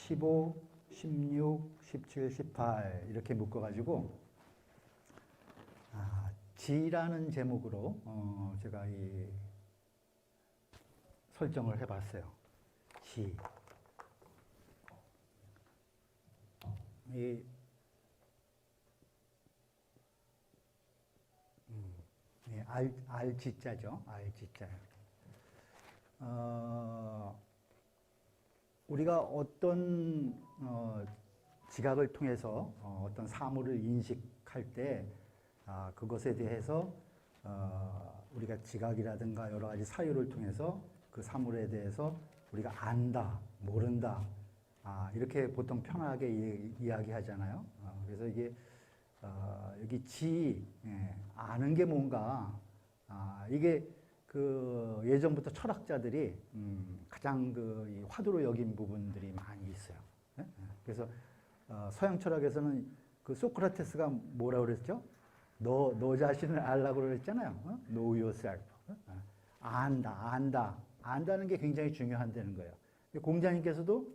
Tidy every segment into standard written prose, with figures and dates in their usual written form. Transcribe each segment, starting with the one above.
15, 16, 17, 18 이렇게 묶어가지고 지라는 제목으로 제가 이 설정을 해봤어요. 지. 이 알지자죠. 알지자. 우리가 어떤 지각을 통해서 어떤 사물을 인식할 때 그것에 대해서 우리가 지각이라든가 여러 가지 사유를 통해서 그 사물에 대해서 우리가 안다, 모른다, 이렇게 보통 편하게 이야기하잖아요. 그래서 이게 여기 아는 게 뭔가, 이게 그 예전부터 철학자들이 가장 이 화두로 여긴 부분들이 많이 있어요. 그래서 서양 철학에서는 그 소크라테스가 뭐라고 그랬죠? 너 자신을 알라고 그랬잖아요. Know yourself. 안다는 게 굉장히 중요한다는 거예요. 공자님께서도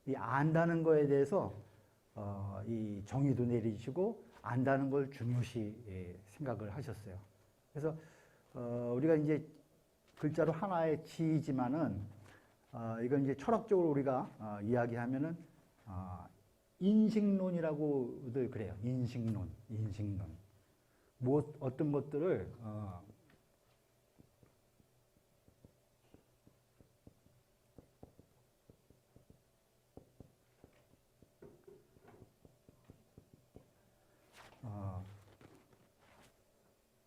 이 안다는 거에 대해서 이 정의도 내리시고 안다는 걸 중요시 생각을 하셨어요. 그래서 우리가 이제 글자로 하나의 지이지만은 이건 이제 철학적으로 우리가 이야기하면은 인식론이라고들 그래요. 인식론. 어떤 것들을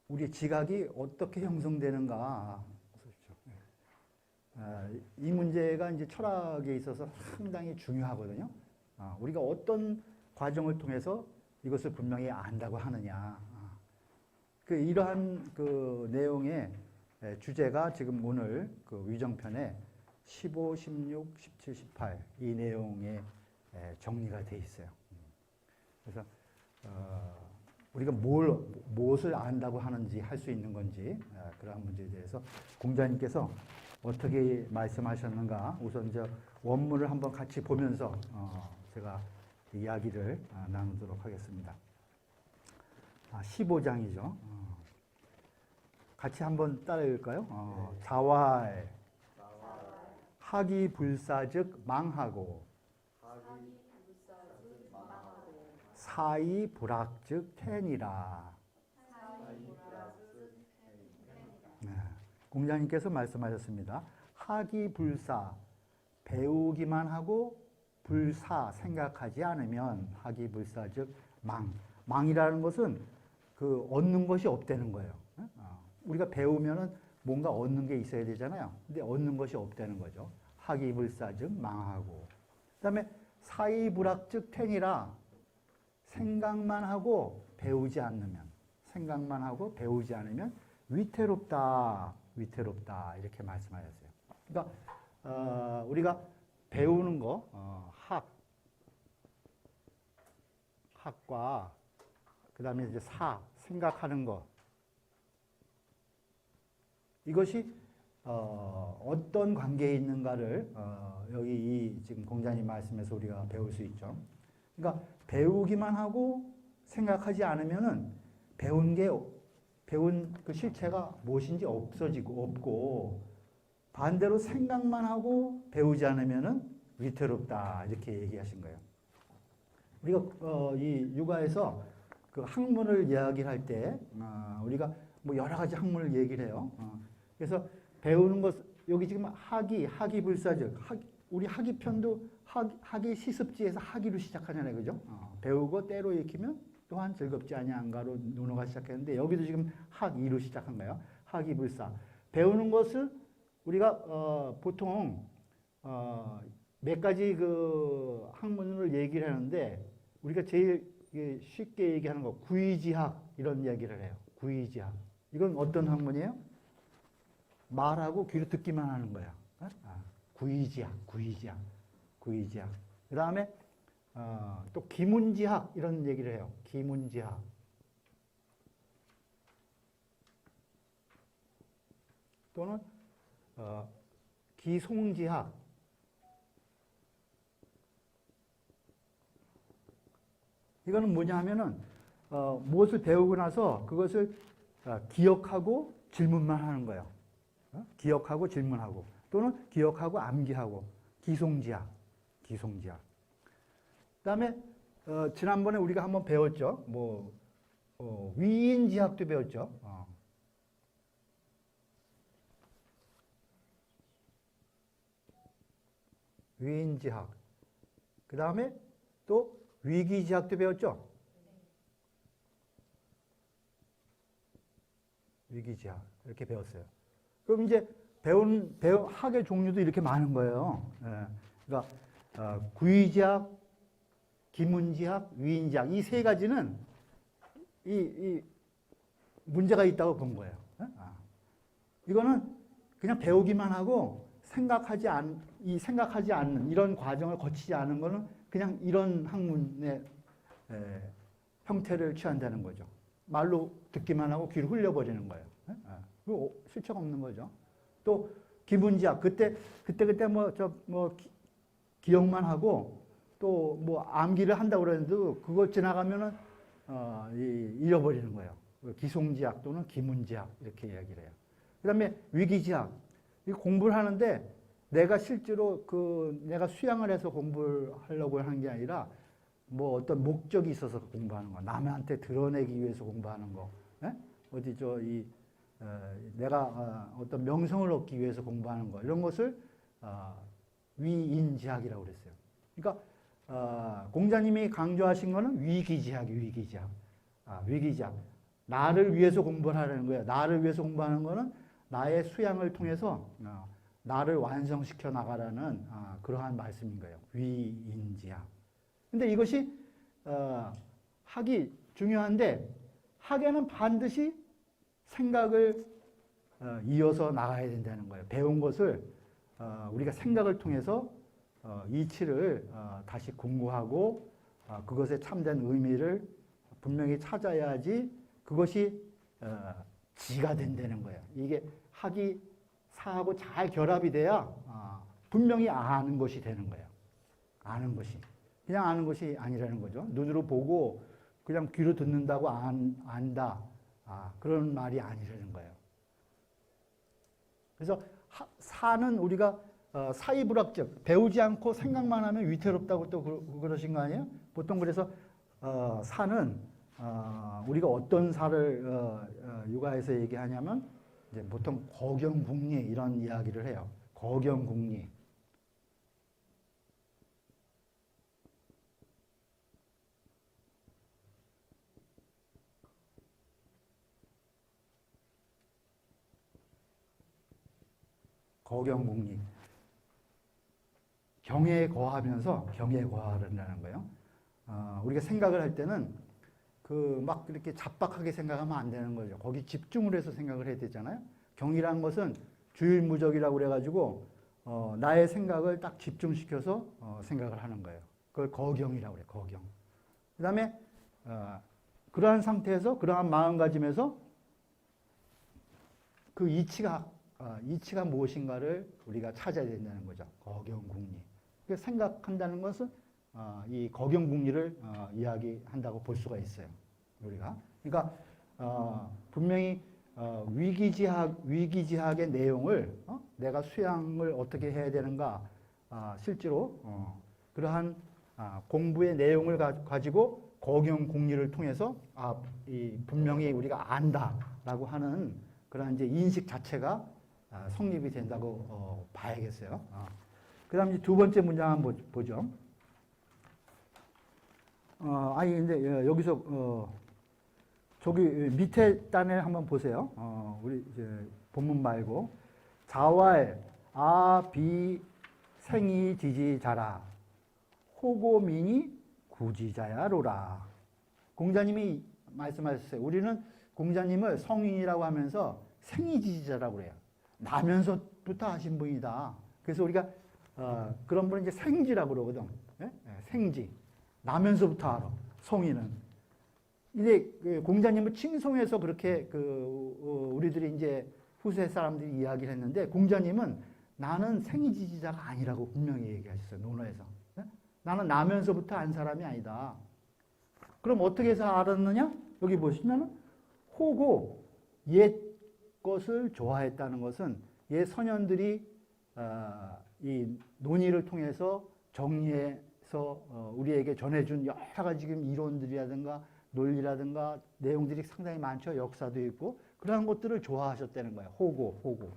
우리의 지각이 어떻게 형성되는가. 이 문제가 이제 철학에 있어서 상당히 중요하거든요. 우리가 어떤 과정을 통해서 이것을 분명히 안다고 하느냐. 이러한 그 내용의 주제가 지금 오늘 그 위정편에 15, 16, 17, 18 이 내용에 정리가 돼 있어요. 그래서 우리가 무엇을 안다고 하는지 할 수 있는 건지 그러한 문제에 대해서 공자님께서 어떻게 말씀하셨는가 우선 원문을 한번 같이 보면서 제가 이야기를 나누도록 하겠습니다. 15장이죠. 같이 한번 따라 읽을까요? 자왈 하기 불사즉 망하고 사이 불악즉 태니라. 공자님께서 말씀하셨습니다. 하기 불사, 배우기만 하고 불사, 생각하지 않으면 하기 불사 즉 망이라는 것은 그 얻는 것이 없다는 거예요. 우리가 배우면은 뭔가 얻는 게 있어야 되잖아요. 근데 얻는 것이 없다는 거죠. 하기 불사 즉 망하고. 그 다음에 사이 불악 즉 태니라. 생각만 하고 배우지 않으면 위태롭다 이렇게 말씀하셨어요. 그러니까 우리가 배우는 거 학과 그 다음에 이제 생각하는 거 이것이 어떤 관계에 있는가를 여기 지금 공자님 말씀에서 우리가 배울 수 있죠. 그러니까 배우기만 하고 생각하지 않으면은 배운 그 실체가 무엇인지 없고 반대로 생각만 하고 배우지 않으면은 위태롭다 이렇게 얘기하신 거예요. 우리가 이 육아에서 그 학문을 이야기할 때 우리가 뭐 여러 가지 학문을 얘기를 해요. 그래서 배우는 것 여기 지금 학이 불사즉 우리 학이 편도 학이 시습지에서 학이로 시작하잖아요, 그죠? 배우고 때로 익히면 또한 즐겁지 아니한가로 논어가 시작했는데 여기도 지금 학이로 시작한 거예요. 학이 불사. 배우는 것을 우리가 보통 몇 가지 그 학문을 얘기를 하는데 우리가 제일 쉽게 얘기하는 거 구의지학 이런 이야기를 해요. 구의지학. 이건 어떤 학문이에요? 말하고 귀로 듣기만 하는 거야. 구의지학. 그 다음에 또 기문지학 이런 얘기를 해요. 기문지학. 또는 기송지학. 이거는 뭐냐 하면은 무엇을 배우고 나서 그것을 기억하고 질문만 하는 거예요. 기억하고 질문하고 또는 기억하고 암기하고 기송지학. 그다음에 지난번에 우리가 한번 배웠죠. 뭐 위인지학도 배웠죠. 위인지학. 그 다음에 또 위기지학도 배웠죠. 위기지학 이렇게 배웠어요. 그럼 이제 배운 학의 종류도 이렇게 많은 거예요. 예. 그러니까 구의지학, 기문지학, 위인지학 이 세 가지는 이 문제가 있다고 본 거예요. 이거는 그냥 배우기만 하고 생각하지 않는 이런 과정을 거치지 않은 거는 그냥 이런 학문의 형태를 취한다는 거죠. 말로 듣기만 하고 귀를 흘려버리는 거예요. 그리고 실체가 없는 거죠. 또 기문지학 그때 기억만 하고 또 뭐 암기를 한다고 그랬는데 그거 지나가면은 잃어버리는 거예요. 기송지학 또는 기문지학 이렇게 이야기를 해요. 그다음에 위기지학 공부를 하는데 내가 실제로 내가 수양을 해서 공부를 하려고 하는 게 아니라 뭐 어떤 목적이 있어서 공부하는 거, 남한테 드러내기 위해서 공부하는 거, 내가 어떤 명성을 얻기 위해서 공부하는 거 이런 것을 위인지학이라고 그랬어요. 그러니까 공자님이 강조하신 거는 위기지학. 나를 위해서 공부를 하려는 거예요. 나를 위해서 공부하는 거는 나의 수양을 통해서 나를 완성시켜 나가라는 그러한 말씀인 거예요. 위인지학. 근데 이것이 학이 중요한데 학에는 반드시 생각을 이어서 나가야 된다는 거예요. 배운 것을 우리가 생각을 통해서 이치를 다시 공부하고 그것에 참된 의미를 분명히 찾아야지 그것이 지가 된다는 거예요. 이게 학이 사하고 잘 결합이 돼야 분명히 아는 것이 되는 거예요. 아는 것이. 그냥 아는 것이 아니라는 거죠. 눈으로 보고 그냥 귀로 듣는다고 안다. 그런 말이 아니라는 거예요. 그래서 사는 우리가 사이불학적 배우지 않고 생각만 하면 위태롭다고 또 그러신 거 아니에요? 보통 그래서 사는 우리가 어떤 사를 육아에서 얘기하냐면 이제 보통 거경궁리 이런 이야기를 해요. 거경궁리. 거경궁리. 경에 거하면서 경에 거하는다는 거예요. 우리가 생각을 할 때는 막 이렇게 잡박하게 생각하면 안 되는 거죠. 거기 집중을 해서 생각을 해야 되잖아요. 경이라는 것은 주일무적이라고 그래가지고 나의 생각을 딱 집중시켜서 생각을 하는 거예요. 그걸 거경이라고 그래요. 거경. 그 다음에 그러한 상태에서 그러한 마음가짐에서 그 이치가 무엇인가를 우리가 찾아야 된다는 거죠. 거경궁리. 생각한다는 것은 이 거경궁리를 이야기한다고 볼 수가 있어요. 우리가. 그러니까 분명히 위기지학의 내용을 내가 수양을 어떻게 해야 되는가 실제로 그러한 공부의 내용을 가지고 거경궁리를 통해서 분명히 우리가 안다라고 하는 그런 이제 인식 자체가 성립이 된다고 봐야겠어요. 그 다음 이제 두 번째 문장 한번 보죠. 근데 여기서 저기 밑에 단에 한번 보세요. 우리 이제 본문 말고 자왈 비 생이 지지자라 호고민이 구지자야로라. 공자님이 말씀하셨어요. 우리는 공자님을 성인이라고 하면서 생이지지자라고 그래요. 나면서부터 하신 분이다. 그래서 우리가 그런 분은 이제 생지라고 그러거든. 네? 생지. 나면서부터 알아. 성인은. 이제 공자님을 칭송해서 그렇게 우리들이 이제 후세 사람들이 이야기를 했는데 공자님은 나는 생이지지자가 아니라고 분명히 얘기하셨어요. 논어에서. 네? 나는 나면서부터 안 사람이 아니다. 그럼 어떻게 해서 알았느냐? 여기 보시면 호고 옛 것을 좋아했다는 것은 옛 선현들이 이 논의를 통해서 정리해서 우리에게 전해준 여러 가지 지금 이론들이라든가 논리라든가 내용들이 상당히 많죠. 역사도 있고 그러한 것들을 좋아하셨다는 거예요. 호고.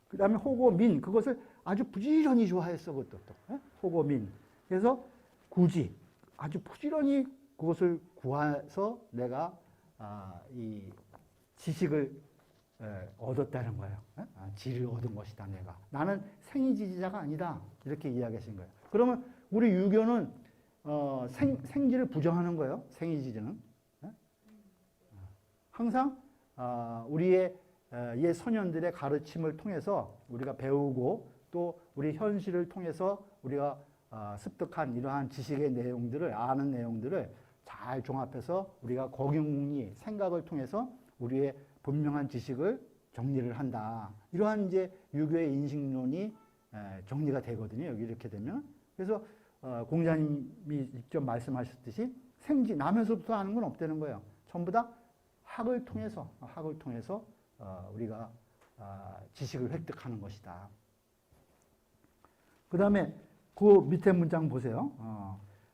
그 다음에 호고민 그것을 아주 부지런히 좋아했어. 그것도 또. 호고민. 그래서 굳이 아주 부지런히 그것을 구해서 내가 이 지식을 얻었다는 거예요. 지를 얻은 것이다 내가. 나는 생이지지자가 아니다. 이렇게 이야기하신 거예요. 그러면 우리 유교는 생지를 부정하는 거예요. 생이지지는. 항상 우리의 옛 선현들의 가르침을 통해서 우리가 배우고 또 우리 현실을 통해서 우리가 습득한 이러한 지식의 내용들을 아는 내용들을 잘 종합해서 우리가 거경리 생각을 통해서 우리의 분명한 지식을 정리를 한다. 이러한 이제 유교의 인식론이 정리가 되거든요. 여기 이렇게 되면. 그래서 공자님이 직접 말씀하셨듯이 생지 나면서부터 아는 건 없다는 거예요. 전부 다 학을 통해서 우리가 지식을 획득하는 것이다. 그 다음에 그 밑에 문장 보세요.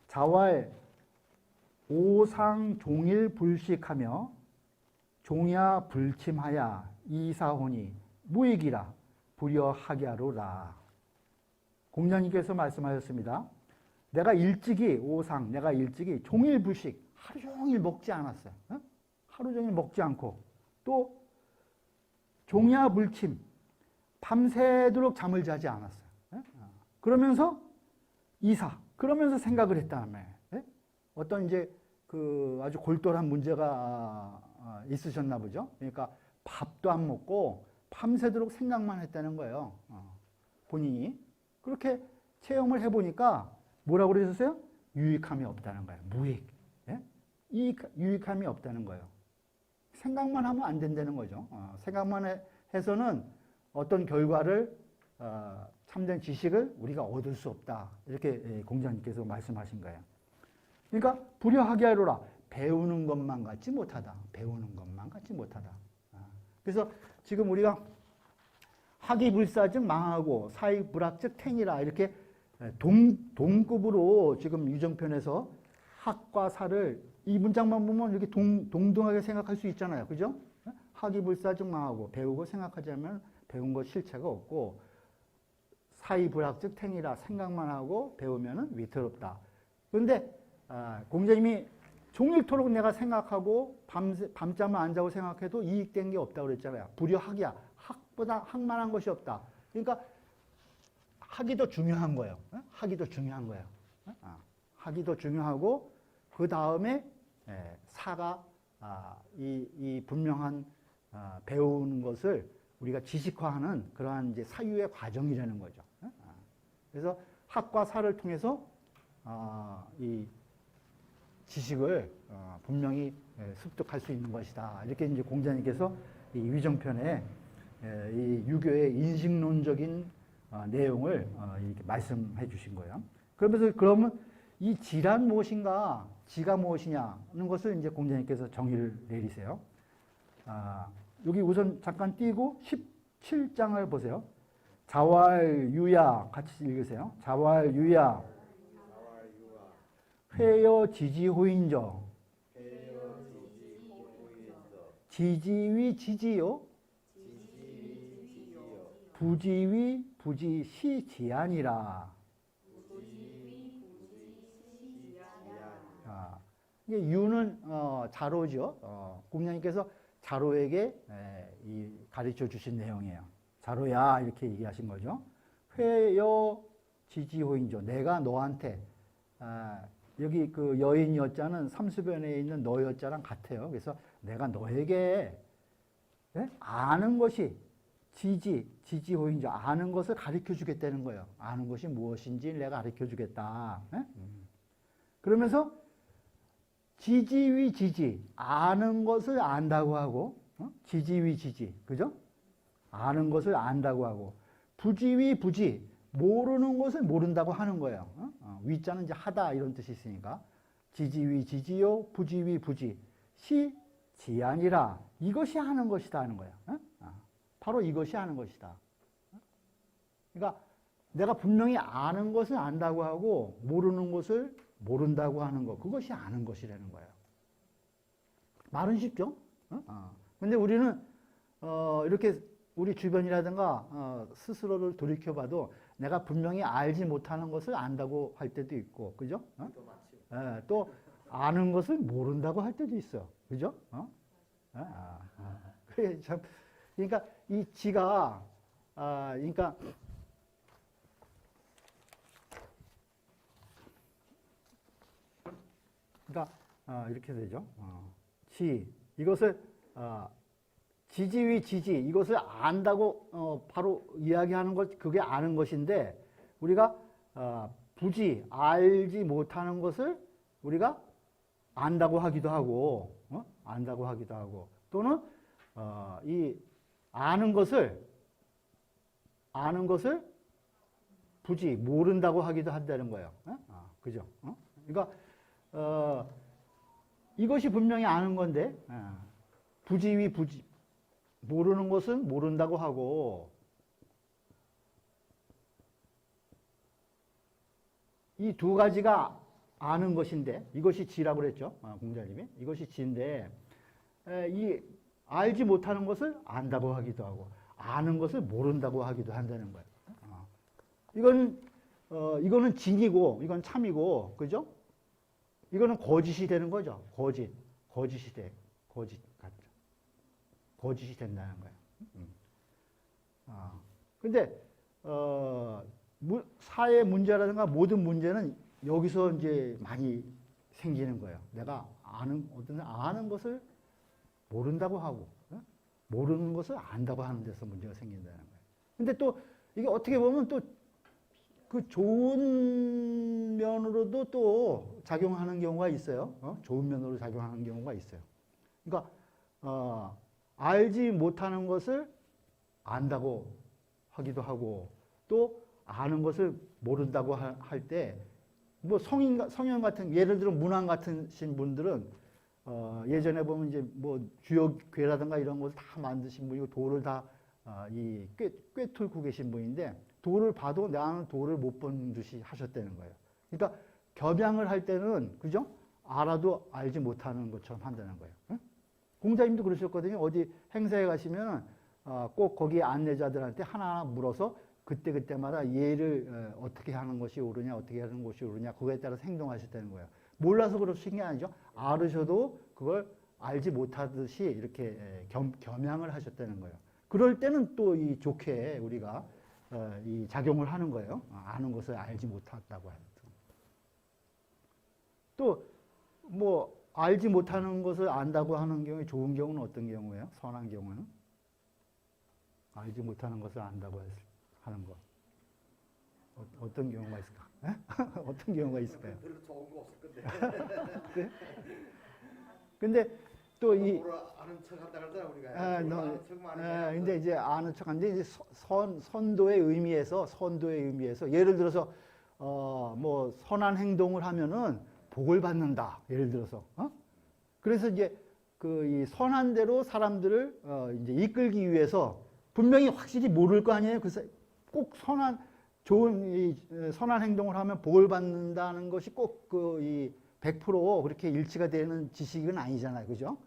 자왈 오상 종일 불식하며 종야 불침하야 이사혼이 무익이라 불여하랴로라. 공자님께서 말씀하셨습니다. 내가 일찍이 종일 불식 하루 종일 먹지 않았어요. 하루 종일 먹지 않고 또 종야 불침 밤새도록 잠을 자지 않았어요. 그러면서 그러면서 생각을 했다며. 어떤 이제 그 아주 골똘한 문제가 있으셨나 보죠. 그러니까 밥도 안 먹고 밤새도록 생각만 했다는 거예요. 본인이. 그렇게 체험을 해보니까 뭐라고 그러셨어요? 유익함이 없다는 거예요. 무익. 유익함이 없다는 거예요. 생각만 하면 안 된다는 거죠. 생각만 해서는 어떤 결과를 참된 지식을 우리가 얻을 수 없다. 이렇게 공자님께서 말씀하신 거예요. 그러니까 불여하기하로라. 배우는 것만 같지 못하다. 그래서 지금 우리가 학이불사즉 망하고 사익불학즉 탱이라 이렇게 동급으로 지금 유정편에서 학과 사를 이 문장만 보면 이렇게 동등하게 생각할 수 있잖아요. 그죠? 학이불사즉 망하고 배우고 생각하지 않으면 배운 것 실체가 없고 사익불학즉 탱이라 생각만 하고 배우면 위태롭다. 그런데 공자님이 종일토록 내가 생각하고 밤잠을 안 자고 생각해도 이익된 게 없다고 그랬잖아요. 불여학이야. 학보다 학만한 것이 없다. 그러니까 학이 더 중요한 거예요. 학이 더 중요하고 그 다음에 사가 이 분명한 배우는 것을 우리가 지식화하는 그러한 이제 사유의 과정이라는 거죠. 그래서 학과 사를 통해서 이 지식을 분명히 습득할 수 있는 것이다. 이렇게 이제 공자님께서 이 위정편에 이 유교의 인식론적인 내용을 이렇게 말씀해 주신 거예요. 그러면 이 지란 무엇인가, 지가 무엇이냐는 것을 이제 공자님께서 정의를 내리세요. 여기 우선 잠깐 띄고 17장을 보세요. 자왈유야 같이 읽으세요. 자왈유야 회여 지지호인저 지지위 지지요 부지위 부지시지아니라. 이게 유는 자로죠. 공자님께서 자로에게 가르쳐 주신 내용이에요. 자로야 이렇게 얘기하신 거죠. 회여 지지호인저 내가 너한테 여기 그 여인 여자는 삼수변에 있는 너 여자랑 같아요. 그래서 내가 너에게 아는 것이 지지호인저 아는 것을 가르쳐 주겠다는 거예요. 아는 것이 무엇인지 내가 가르쳐 주겠다. 그러면서 지지위 지지 아는 것을 안다고 하고 지지위 지지 그죠? 아는 것을 안다고 하고 부지위 부지 모르는 것을 모른다고 하는 거예요. 위자는 이제 하다 이런 뜻이 있으니까 지지위 지지요, 부지위 부지. 시 지아니라. 이것이 아는 것이다 하는 거야. 바로 이것이 아는 것이다. 그러니까 내가 분명히 아는 것을 안다고 하고 모르는 것을 모른다고 하는 것. 그것이 아는 것이라는 거예요. 말은 쉽죠? 근데 우리는 이렇게 우리 주변이라든가 스스로를 돌이켜봐도 내가 분명히 알지 못하는 것을 안다고 할 때도 있고, 그죠? 또 아는 것을 모른다고 할 때도 있어, 그죠? 그래 참, 그러니까 이 지가 그러니까 이렇게 되죠. 지 이것을 지지위 지지 이것을 안다고 바로 이야기하는 것 그게 아는 것인데 우리가 부지 알지 못하는 것을 우리가 안다고 하기도 하고 안다고 하기도 하고 또는 이 아는 것을 부지 모른다고 하기도 한다는 거예요. 그죠? 그러니까 이것이 분명히 아는 건데 부지위 부지 모르는 것은 모른다고 하고 이 두 가지가 아는 것인데 이것이 지라고 그랬죠. 공자님이 이것이 지인데 이 알지 못하는 것을 안다고 하기도 하고 아는 것을 모른다고 하기도 한다는 거예요. 이거는 진이고 이건 참이고 그죠? 이거는 거짓이 되는 거죠. 거짓이 돼. 거짓이 된다는 거예요. 근데 사회 문제라든가 모든 문제는 여기서 이제 많이 생기는 거예요. 내가 아는 것을 모른다고 하고 모르는 것을 안다고 하는 데서 문제가 생긴다는 거예요. 근데 또 이게 어떻게 보면 또 그 좋은 면으로도 또 작용하는 경우가 있어요. 좋은 면으로 작용하는 경우가 있어요. 그러니까 알지 못하는 것을 안다고 하기도 하고 또 아는 것을 모른다고 할 때 뭐 성형 같은 예를 들어 문왕 같으신 분들은 예전에 보면 이제 뭐 주역괴라든가 이런 것을 다 만드신 분이고 돌을 다 이 꿰뚫고 계신 분인데 돌을 봐도 나는 돌을 못 본 듯이 하셨다는 거예요. 그러니까 겸양을 할 때는 그죠? 알아도 알지 못하는 것처럼 한다는 거예요. 응? 공자님도 그러셨거든요. 어디 행사에 가시면 꼭 거기 안내자들한테 하나하나 물어서 그때마다 얘를 어떻게 하는 것이 옳으냐 어떻게 하는 것이 옳으냐 그거에 따라서 행동하셨다는 거예요. 몰라서 그러신 게 아니죠. 알으셔도 그걸 알지 못하듯이 이렇게 겸양을 하셨다는 거예요. 그럴 때는 또 이 좋게 우리가 이 작용을 하는 거예요. 아는 것을 알지 못했다고 해도. 또 뭐 알지 못하는 것을 안다고 하는 경우에 좋은 경우는 어떤 경우예요? 선한 경우는? 알지 못하는 것을 안다고 하는 거. 어떤 경우가 있을까? 어떤 경우가 있을까요? 별로 좋은 거 없을 건데. 그래? 근데 또 이 아는 척 한다 그러잖아 우리가. 아는 척만 하는 근데 이제 아는 척한데 이제 선도의 의미에서 예를 들어서 뭐 선한 행동을 하면은 복을 받는다. 예를 들어서 그래서 이제 그 이 선한 대로 사람들을 이제 이끌기 위해서 분명히 확실히 모를 거 아니에요. 그래서 꼭 좋은 선한 행동을 하면 복을 받는다는 것이 꼭 그 이 100% 그렇게 일치가 되는 지식은 아니잖아요. 그죠?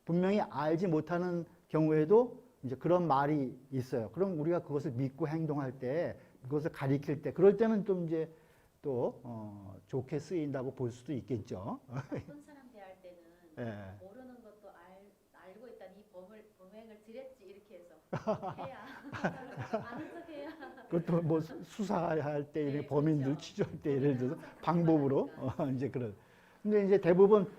분명히 알지 못하는 경우에도 이제 그런 말이 있어요. 그럼 우리가 그것을 믿고 행동할 때, 그것을 가리킬 때, 그럴 때는 좀 이제 또 좋게 쓰인다고 볼 수도 있겠죠. 나쁜 사람 대할 때는 예. 모르는 것도 알고 있다니 이 범행을 지렸지 이렇게 해서 해야 아는 척해야. 그것도 뭐 수사할 때, 네, 범인들 그렇죠. 취조할 때 예를 들어서 방법으로 이제 그런. 근데 이제 대부분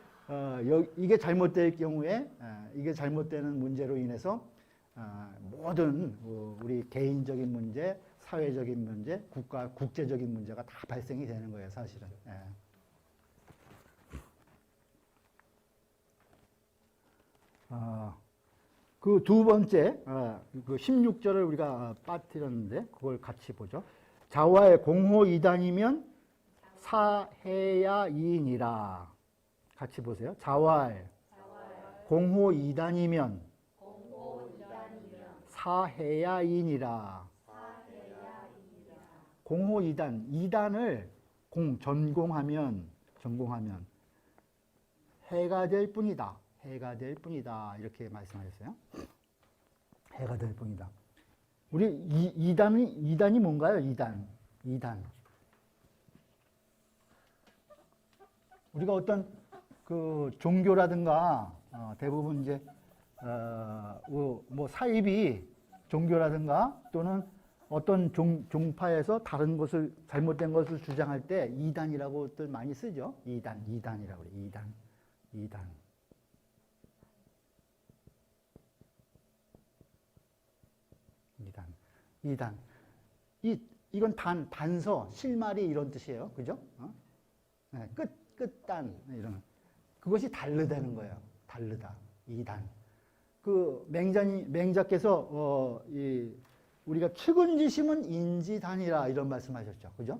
이게 잘못될 경우에 이게 잘못되는 문제로 인해서 모든 우리 개인적인 문제, 사회적인 문제, 국제적인 문제가 다 발생이 되는 거예요, 사실은. 예. 그 두 번째, 그 16절을 우리가 빠뜨렸는데, 그걸 같이 보죠. 자와의 공호 이단이면 사해야 이인이라. 같이 보세요. 자활. 공호 2단이면 사해야인이라. 공호 2단. 2단을 전공하면 해가 될 뿐이다. 해가 될 뿐이다. 이렇게 말씀하셨어요. 해가 될 뿐이다. 우리 2단이 뭔가요? 2단. 우리가 어떤 그 종교라든가 대부분 이제 뭐 사입이 종교라든가 또는 어떤 종파에서 다른 것을 잘못된 것을 주장할 때 2단이라고들 많이 쓰죠. 2단이라고 그래요. 2단. 이건 단서, 실말이 이런 뜻이에요. 그죠? 네, 끝단 이런. 그것이 다르다는 거예요. 다르다. 2단. 그 맹자께서 우리가 측은지심은 인지단이라 이런 말씀하셨죠. 그죠?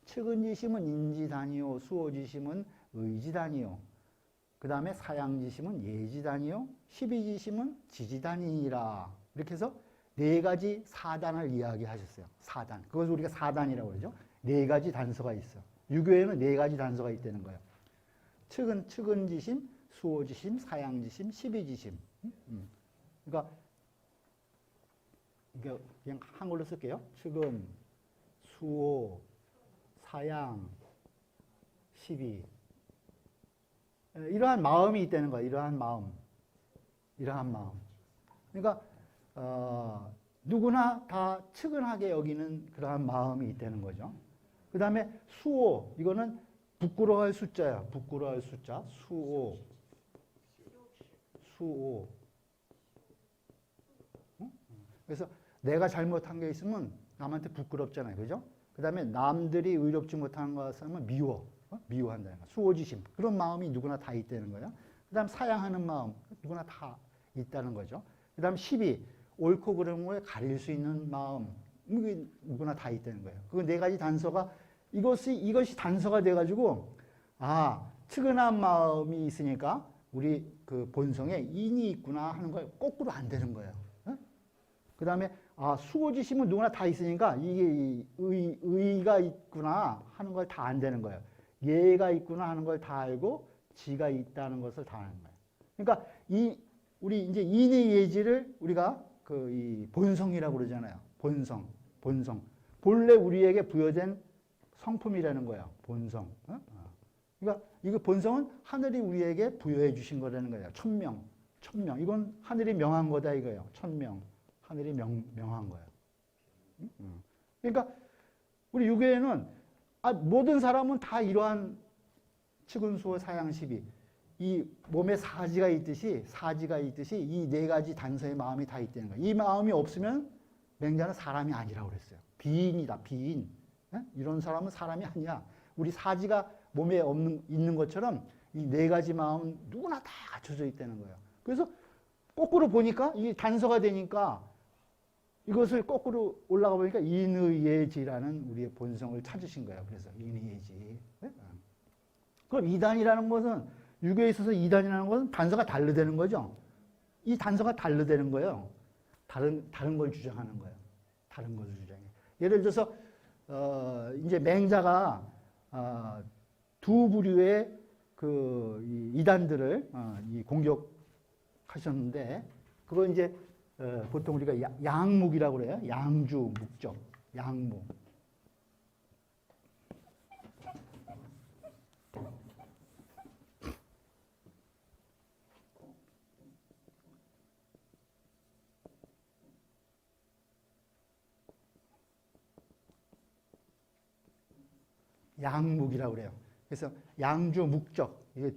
측은지심은 인지단이요, 수호지심은 의지단이요. 그 다음에 사양지심은 예지단이요, 십이지심은 지지단이니라. 이렇게 해서 네 가지 사단을 이야기하셨어요. 사단. 그것을 우리가 사단이라고 그러죠. 네 가지 단서가 있어. 유교에는 네 가지 단서가 있다는 거예요. 측은지심, 수호지심, 사양지심, 십이지심. 그러니까 이게 그냥 한글로 쓸게요. 측은, 수호, 사양, 십이. 이러한 마음이 있다는 거예요. 이러한 마음. 그러니까 누구나 다 측은하게 여기는 그러한 마음이 있다는 거죠. 그 다음에 수호, 이거는 부끄러워할 숫자야. 부끄러워할 숫자. 수호. 그래서 내가 잘못한 게 있으면 남한테 부끄럽잖아요. 그죠? 그 다음에 남들이 의롭지 못한 것을 하면 미워한다는 거예요. 수호지심. 그런 마음이 누구나 다 있다는 거예요. 그 다음 사양하는 마음. 누구나 다 있다는 거죠. 그 다음 십이. 옳고 그름을 걸 가릴 수 있는 마음. 누구나 다 있다는 거예요. 그 네 가지 단서가 이것이 단서가 돼가지고 측은한 마음이 있으니까 우리 그 본성에 인이 있구나 하는 걸 거꾸로 안 되는 거예요. 그 다음에 수호지심은 누구나 다 있으니까 이게 의가 있구나 하는 걸 다 안 되는 거예요. 예가 있구나 하는 걸 다 알고 지가 있다는 것을 다 아는 거예요. 그러니까 우리 이제 인의 예지를 우리가 이 본성이라고 그러잖아요. 본성. 본래 우리에게 부여된 성품이라는 거예요. 본성. 그러니까 이거 본성은 하늘이 우리에게 부여해 주신 거라는 거예요. 천명. 이건 하늘이 명한 거다 이거예요. 천명. 하늘이 명한 거예요. 그러니까 우리 유교에는 모든 사람은 다 이러한 측은수호 사양십이 이 몸에 사지가 있듯이 이 네 가지 단서의 마음이 다 있다는 거예요. 이 마음이 없으면 맹자는 사람이 아니라고 그랬어요. 비인이다. 비인. 이런 사람은 사람이 아니야. 우리 사지가 몸에 있는 것처럼 이 네 가지 마음은 누구나 다 갖춰져 있다는 거예요. 그래서 거꾸로 보니까 이게 단서가 되니까 이것을 거꾸로 올라가 보니까 인의예지라는 우리의 본성을 찾으신 거예요. 그래서 인의예지. 그럼 이단이라는 것은 유교에 있어서 이단이라는 것은 단서가 다르다는 거죠. 이 단서가 다르다는 거예요. 다른 걸 주장하는 거예요. 다른 것을 주장해. 예를 들어서 이제 맹자가 두 부류의 그 이단들을 공격하셨는데 그거 이제 보통 우리가 양묵이라고 그래요. 양주, 묵적, 양묵. 양묵이라고 그래요. 그래서 양주, 묵적 이게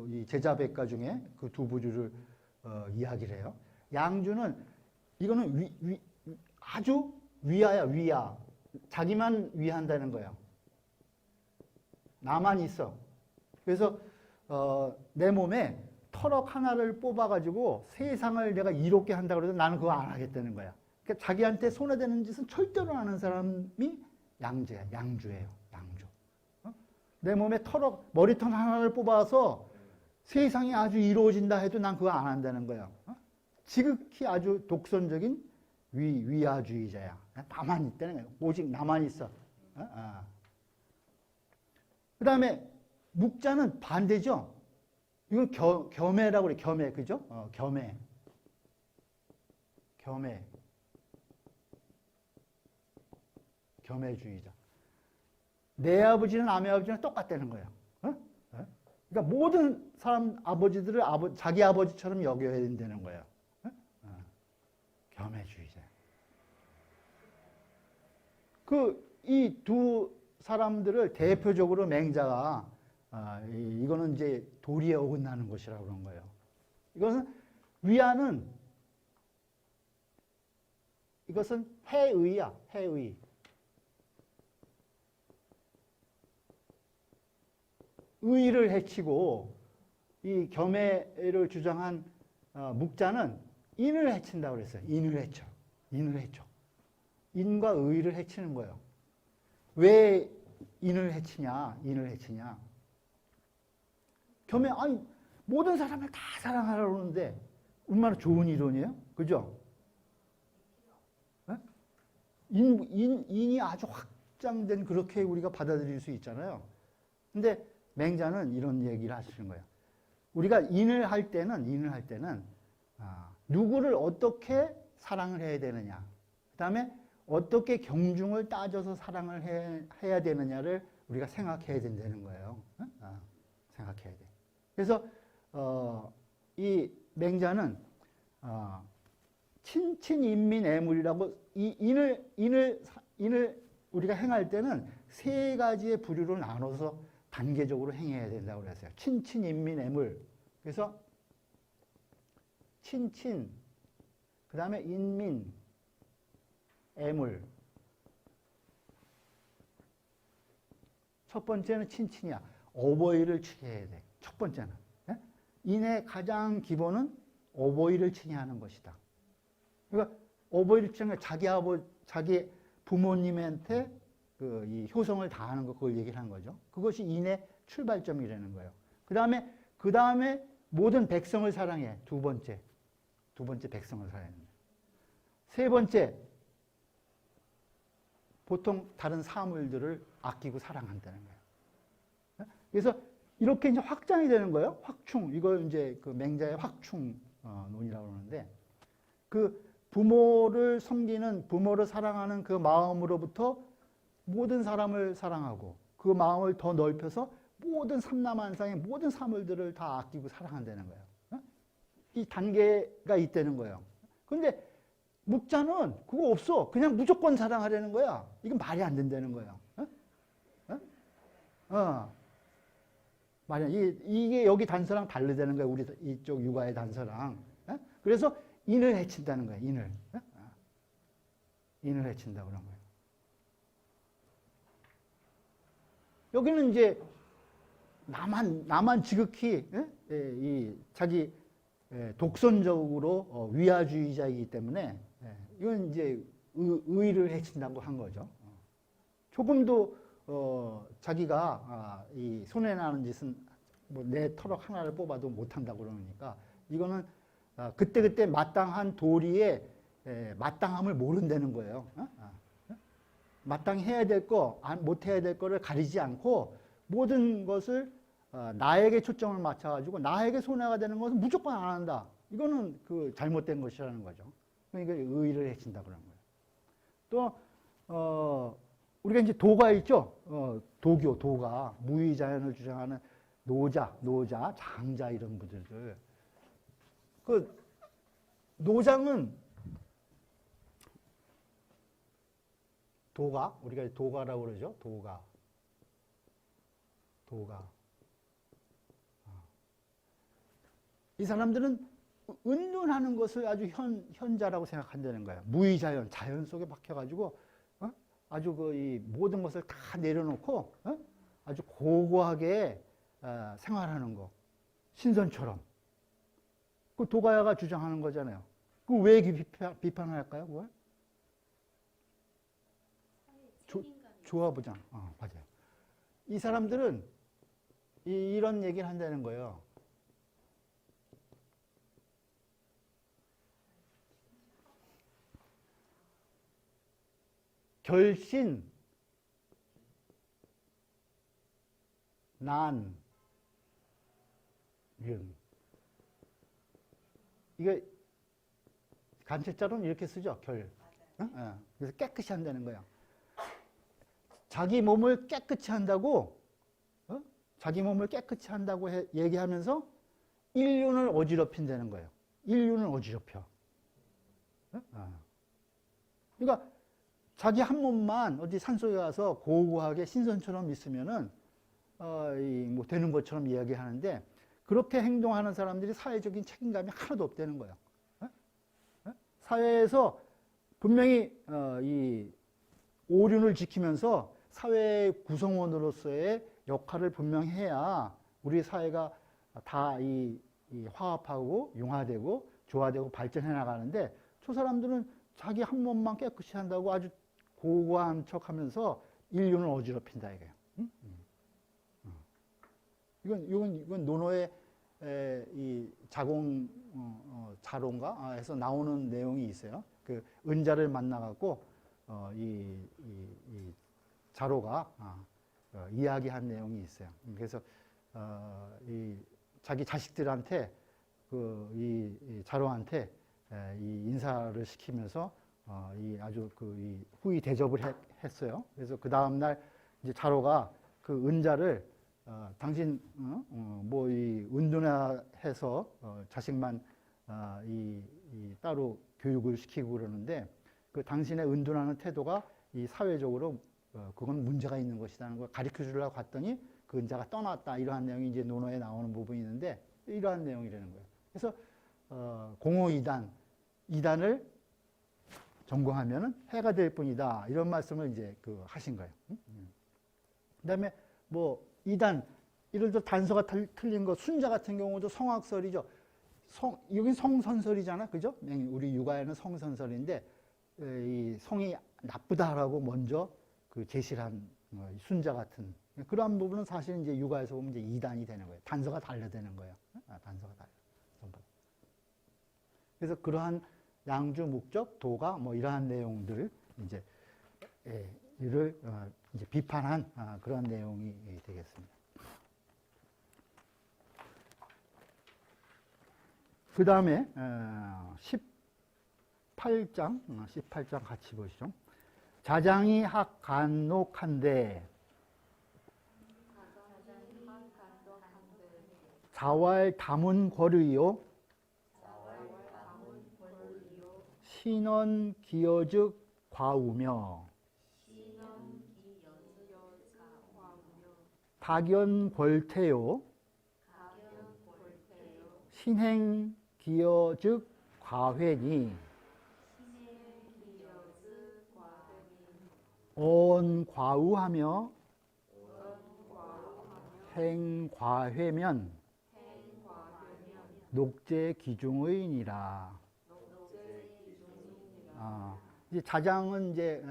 이 제자백가 중에 그 두 부류를 이야기를 해요. 양주는 이거는 아주 위하야 위하. 자기만 위한다는 거예요. 나만 있어. 그래서 내 몸에 터럭 하나를 뽑아가지고 세상을 내가 이롭게 한다고 해도 나는 그거 안 하겠다는 거야. 그러니까 자기한테 손해되는 짓은 절대로 안 하는 사람이 양주예요. 양주. 내 몸에 머리털 하나를 뽑아서 세상이 아주 이루어진다 해도 난 그거 안 한다는 거야. 지극히 아주 독선적인 위아주의자야. 나만 있다는 거야. 오직 나만 있어. 그 다음에 묵자는 반대죠. 이건 겸해라고 그래. 겸해. 그죠? 겸해. 겸해주의자. 내 아버지는 남의 아버지는 똑같다는 거예요. 그러니까 모든 사람 아버지들을 자기 아버지처럼 여겨야 된다는 거예요. 겸해주의자. 이 두 사람들을 대표적으로 맹자가 이거는 이제 도리에 어긋나는 것이라고 그런 거예요. 이것은 위안은 이것은 해의야. 해의. 의를 해치고 이 겸해를 주장한 묵자는 인을 해친다고 그랬어요. 인을 해쳐. 인과 의를 해치는 거예요. 왜 인을 해치냐? 겸해, 아니, 모든 사람을 다 사랑하라고 그러는데 얼마나 좋은 이론이에요? 그죠? 인이 아주 확장된 그렇게 우리가 받아들일 수 있잖아요. 근데 맹자는 이런 얘기를 하시는 거예요. 우리가 인을 할 때는 누구를 어떻게 사랑을 해야 되느냐, 그 다음에 어떻게 경중을 따져서 사랑을 해야 되느냐를 우리가 생각해야 된다는 거예요. 생각해야 돼. 그래서 이 맹자는 친친인민애물이라고 이 인을 우리가 행할 때는 세 가지의 부류로 나눠서 단계적으로 행해야 된다고 그랬어요. 친친인민애물. 그래서 친친, 그 다음에 인민, 애물. 첫 번째는 친친이야. 어버이를 칭해야 돼. 첫 번째는. 인의 가장 기본은 어버이를 칭해하는 것이다. 그러니까 어버이를 칭해 자기 부모님한테 이 효성을 다하는 거, 그걸 얘기를 한 거죠. 그것이 인의 출발점이라는 거예요. 그 다음에 모든 백성을 사랑해. 두 번째 백성을 사랑해. 세 번째, 보통 다른 사물들을 아끼고 사랑한다는 거예요. 그래서 이렇게 이제 확장이 되는 거예요. 확충. 이걸 이제 그 맹자의 확충 논이라고 그러는데, 그 부모를 섬기는, 부모를 사랑하는 그 마음으로부터 모든 사람을 사랑하고 그 마음을 더 넓혀서 모든 삼라만상의 모든 사물들을 다 아끼고 사랑한다는 거예요. 이 단계가 있다는 거예요. 그런데 묵자는 그거 없어. 그냥 무조건 사랑하려는 거야. 이건 말이 안 된다는 거예요. 말이야. 이게 여기 단서랑 다르다는 거예요. 우리 이쪽 육아의 단서랑. 그래서 인을 해친다는 거예요. 인을 해친다고 그런 거예요. 여기는 이제 나만 지극히 이 자기 독선적으로 위아주의자이기 때문에 이건 이제 의를 해친다고 한 거죠. 조금도 자기가 이 손해나는 짓은 뭐 내 터럭 하나를 뽑아도 못한다고 그러니까 이거는 그때그때 마땅한 도리의 마땅함을 모른다는 거예요. 마땅히 해야 될 거, 못 해야 될 거를 가리지 않고 모든 것을 나에게 초점을 맞춰가지고 나에게 손해가 되는 것은 무조건 안 한다. 이거는 그 잘못된 것이라는 거죠. 그러니까 의의를 해친다 그런 거예요. 또 우리가 이제 도가 있죠. 도가 무의자연을 주장하는 노자, 장자 이런 분들. 그 노장은 우리가 도가라고 그러죠. 도가. 이 사람들은 은둔하는 것을 아주 현자라고 생각한다는 거예요. 무의자연, 자연 속에 박혀가지고 아주 이 모든 것을 다 내려놓고 아주 고고하게 생활하는 거. 신선처럼. 그 도가야가 주장하는 거잖아요. 그 왜 비판을 할까요? 그걸? 조화부장. 맞아요. 이 사람들은 이런 얘기를 한다는 거예요. 결신, 난, 윤. 이게 간체자로는 이렇게 쓰죠. 결. 그래서 깨끗이 한다는 거예요. 자기 몸을 깨끗이 한다고, 자기 몸을 깨끗이 한다고 얘기하면서 인륜을 어지럽힌다는 거예요. 인륜을 어지럽혀. 그러니까 자기 한 몸만 어디 산속에 가서 고고하게 신선처럼 있으면은 뭐 되는 것처럼 이야기하는데, 그렇게 행동하는 사람들이 사회적인 책임감이 하나도 없다는 거예요. 사회에서 분명히 이 오륜을 지키면서 사회 구성원으로서의 역할을 분명히 해야 우리 사회가 다 이 화합하고 융화되고 조화되고 발전해 나가는데, 저 사람들은 자기 한 몸만 깨끗이 한다고 아주 고고한 척하면서 인륜을 어지럽힌다 이거예요. 이건 논어의 이 자공 자론가 해서 나오는 내용이 있어요. 그 은자를 만나갖고 이 자로가 이야기한 내용이 있어요. 그래서 이 자기 자식들한테 이 자로한테 이 인사를 시키면서 이 아주 이 후히 대접을 했어요. 그래서 그 다음 날 이제 자로가 그 은자를 당신 뭐 이 은둔해서 자식만 이 따로 교육을 시키고 그러는데, 그 당신의 은둔하는 태도가 이 사회적으로 그건 문제가 있는 것이라는 걸 가르쳐 주려고 갔더니 그 은자가 떠났다, 이러한 내용이 이제 논어에 나오는 부분이 있는데, 이러한 내용이라는 거예요. 그래서 공호이단, 이단을 전공하면은 해가 될 뿐이다, 이런 말씀을 이제 하신 거예요. 그다음에 뭐 이단, 예를 들어 단서가 틀린 거, 순자 같은 경우도 성악설이죠. 여긴 성선설이잖아, 그죠? 우리 육아에는 성선설인데, 이 성이 나쁘다라고 먼저 제시를 한 순자 같은 그러한 부분은 사실 이제 육아에서 보면 이제 이단이 되는 거예요. 단서가 달려되는 거예요. 단서가 달려. 그래서 그러한 양주, 목적, 도가 뭐 이러한 내용들 이제 이를 이제 비판한 그런 내용이 되겠습니다. 그 다음에 18장 같이 보시죠. 자장이 학 간록한데 자왈 다문 권의요 신원 기여즉 과우며 박연 권태요 신행 기여즉 과회니 온 과우하며 행 과회면 녹제 기중의니라. 이제 자장은 이제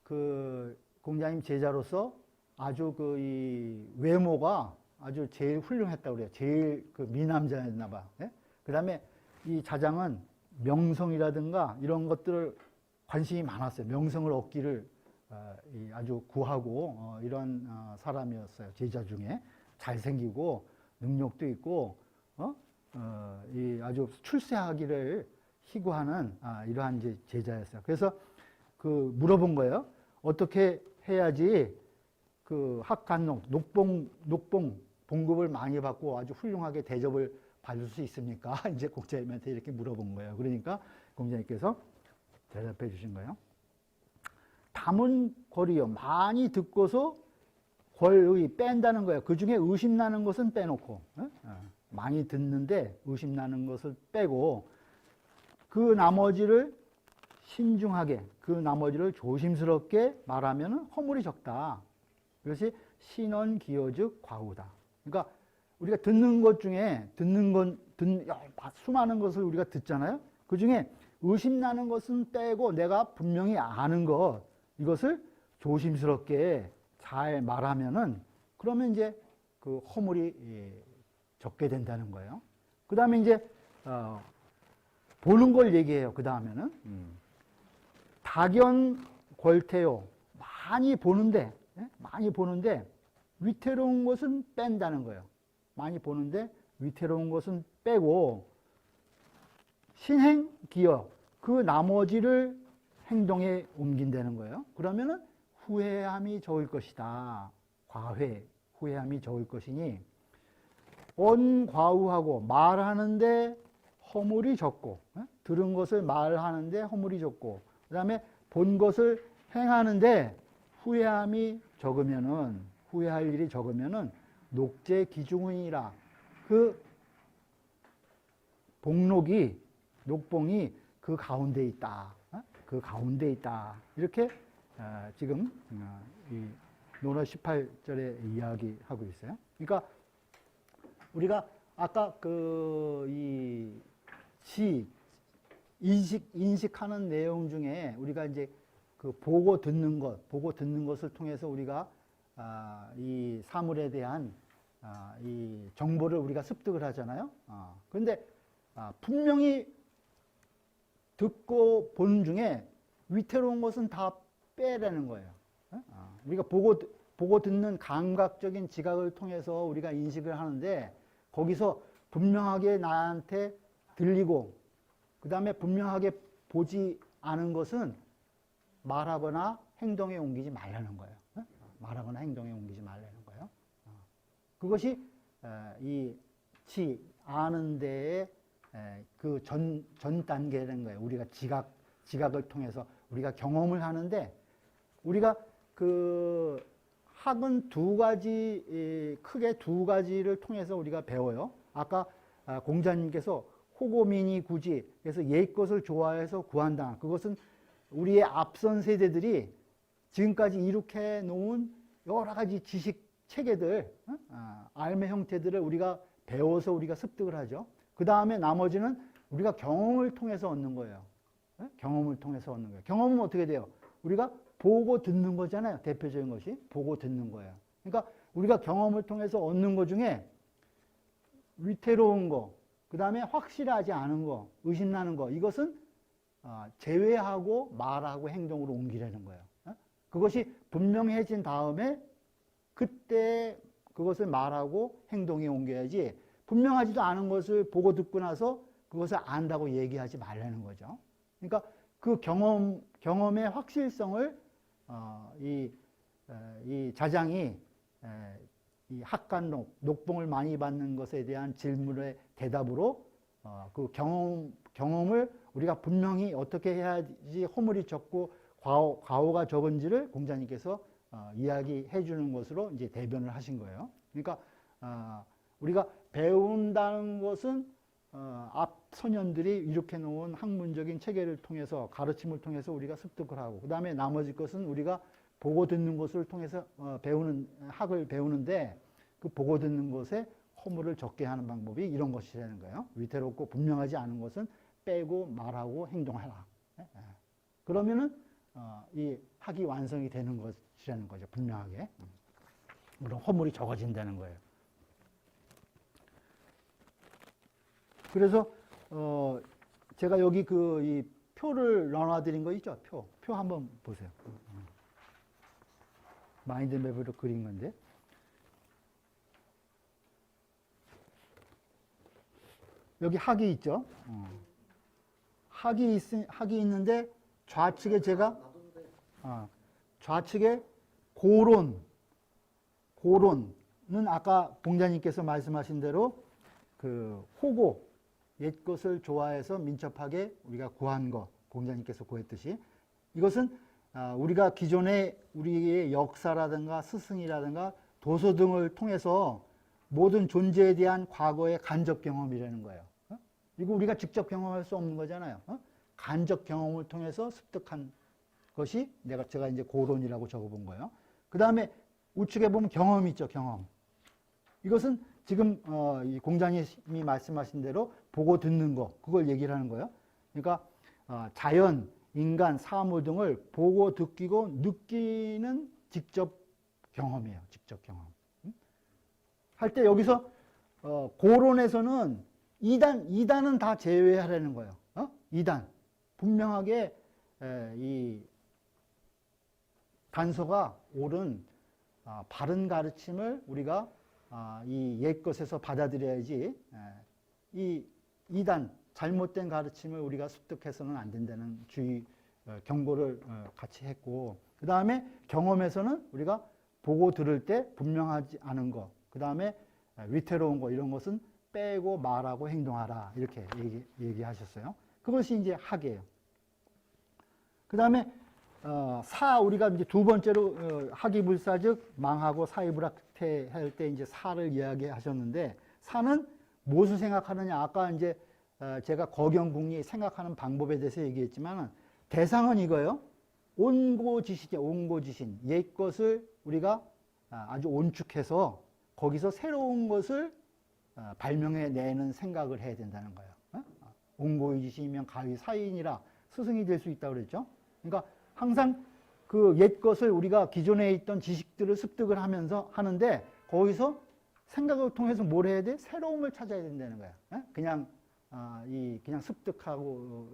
그 공자님 제자로서 아주 이 외모가 아주 제일 훌륭했다고 그래요. 제일 미남자였나 봐. 예? 그다음에 이 자장은 명성이라든가 이런 것들을 관심이 많았어요. 명성을 얻기를 아주 구하고 이런 사람이었어요. 제자 중에 잘생기고 능력도 있고 이 아주 출세하기를 희구하는 이러한 이제 제자였어요. 그래서 물어본 거예요. 어떻게 해야지 학간록 녹봉 봉급을 많이 받고 아주 훌륭하게 대접을 받을 수 있습니까? 이제 공자님한테 이렇게 물어본 거예요. 그러니까 공자님께서 대답해 주신 거예요. 담은 권이요. 많이 듣고서 권의 뺀다는 거예요. 그 중에 의심나는 것은 빼놓고, 많이 듣는데 의심나는 것을 빼고 그 나머지를 신중하게, 그 나머지를 조심스럽게 말하면 허물이 적다. 그것이 신원 기여즉 과우다. 그러니까 우리가 듣는 것 중에 수많은 것을 우리가 듣잖아요. 그 중에 의심나는 것은 빼고 내가 분명히 아는 것, 이것을 조심스럽게 잘 말하면은 그러면 이제 그 허물이 적게 된다는 거예요. 그 다음에 이제 보는 걸 얘기해요. 그 다음에는 다견 권태요. 많이 보는데 위태로운 것은 뺀다는 거예요. 많이 보는데 위태로운 것은 빼고 신행 기여, 그 나머지를 행동에 옮긴다는 거예요. 그러면은 후회함이 적을 것이다. 과회, 후회함이 적을 것이니 언과우하고 말하는데 허물이 적고, 들은 것을 말하는데 허물이 적고, 그 다음에 본 것을 행하는데 후회함이 적으면은, 후회할 일이 적으면은 녹제 기중이라, 그 복록이, 녹봉이 그 가운데 있다. 그 가운데 있다. 이렇게 지금 이 논어 18절에 이야기하고 있어요. 그러니까 우리가 아까 이 인식하는 내용 중에 우리가 이제 그 보고 듣는 것을 통해서 우리가 이 사물에 대한 이 정보를 우리가 습득을 하잖아요. 그런데 분명히 듣고 보는 중에 위태로운 것은 다 빼라는 거예요. 우리가 보고 듣는 감각적인 지각을 통해서 우리가 인식을 하는데 거기서 분명하게 나한테 들리고 그 다음에 분명하게 보지 않은 것은 말하거나 행동에 옮기지 말라는 거예요. 말하거나 행동에 옮기지 말라는 거예요. 그것이 이 아는 데에 그 전 단계라는 거예요. 우리가 지각을 통해서 우리가 경험을 하는데 우리가 그 학은 크게 두 가지를 통해서 우리가 배워요. 아까 공자님께서 호고민이 구지, 그래서 옛 것을 좋아해서 구한다. 그것은 우리의 앞선 세대들이 지금까지 이룩해 놓은 여러 가지 지식 체계들, 알의 형태들을 우리가 배워서 우리가 습득을 하죠. 그 다음에 나머지는 우리가 경험을 통해서 얻는 거예요. 경험을 통해서 얻는 거예요. 경험은 어떻게 돼요? 우리가 보고 듣는 거잖아요. 대표적인 것이 보고 듣는 거예요. 그러니까 우리가 경험을 통해서 얻는 것 중에 위태로운 거, 그 다음에 확실하지 않은 거, 의심나는 거, 이것은 제외하고 말하고 행동으로 옮기려는 거예요. 그것이 분명해진 다음에 그때 그것을 말하고 행동에 옮겨야지, 분명하지도 않은 것을 보고 듣고 나서 그것을 안다고 얘기하지 말라는 거죠. 그러니까 그 경험의 확실성을 이 자장이 이 학간록, 녹봉을 많이 받는 것에 대한 질문의 대답으로 그 경험을 우리가 분명히 어떻게 해야지 허물이 적고 과오가 적은지를 공자님께서 이야기해 주는 것으로 이제 대변을 하신 거예요. 그러니까 우리가 배운다는 것은 앞 선현들이 이렇게 놓은 학문적인 체계를 통해서 가르침을 통해서 우리가 습득을 하고 그 다음에 나머지 것은 우리가 보고 듣는 것을 통해서 학을 배우는데 그 보고 듣는 것에 허물을 적게 하는 방법이 이런 것이라는 거예요. 위태롭고 분명하지 않은 것은 빼고 말하고 행동하라. 그러면은 이 학이 완성이 되는 것이라는 거죠. 분명하게. 물론 허물이 적어진다는 거예요. 그래서 제가 여기 이 표를 넣어드린 거 있죠? 표 한번 보세요. 마인드맵으로 그린 건데. 여기 학이 있죠? 학이 있는데 좌측에 제가 좌측에 고론은 아까 공자님께서 말씀하신 대로 그 호고, 옛 것을 좋아해서 민첩하게 우리가 구한 거, 공자님께서 구했듯이 이것은 우리가 기존에 우리의 역사라든가 스승이라든가 도서 등을 통해서 모든 존재에 대한 과거의 간접 경험이라는 거예요. 이거 우리가 직접 경험할 수 없는 거잖아요. 간접 경험을 통해서 습득한 것이 제가 이제 고론이라고 적어본 거예요. 그 다음에 우측에 보면 경험이 있죠, 경험. 이것은 지금 이 공자님이 말씀하신 대로 보고 듣는 거, 그걸 얘기를 하는 거예요. 그러니까 자연, 인간, 사물 등을 보고 듣기고 느끼는 직접 경험이에요. 직접 경험. 할 때 여기서 고론에서는 2단은 다 제외하라는 거예요. 2단. 분명하게 이 단서가 옳은 바른 가르침을 우리가 이 옛것에서 받아들여야지 이 2단 잘못된 가르침을 우리가 습득해서는 안 된다는 주의 경고를 같이 했고, 그 다음에 경험에서는 우리가 보고 들을 때 분명하지 않은 거, 그 다음에 위태로운 거, 이런 것은 빼고 말하고 행동하라, 이렇게 얘기하셨어요. 그것이 이제 학이에요. 그 다음에 우리가 이제 두 번째로 학이불사즉 망하고 사이불학태 할 때 이제 사를 이야기하셨는데, 사는 무엇을 생각하느냐? 아까 이제 제가 거경궁리 생각하는 방법에 대해서 얘기했지만 대상은 이거예요. 온고지신이에요. 온고지신. 옛 것을 우리가 아주 온축해서 거기서 새로운 것을 발명해내는 생각을 해야 된다는 거예요. 온고지신이면 가히 사인이라 스승이 될 수 있다고 그랬죠. 그러니까 항상 그 옛 것을 우리가 기존에 있던 지식들을 습득을 하면서 하는데, 거기서 생각을 통해서 뭘 해야 돼? 새로움을 찾아야 된다는 거야. 그냥 그냥 습득하고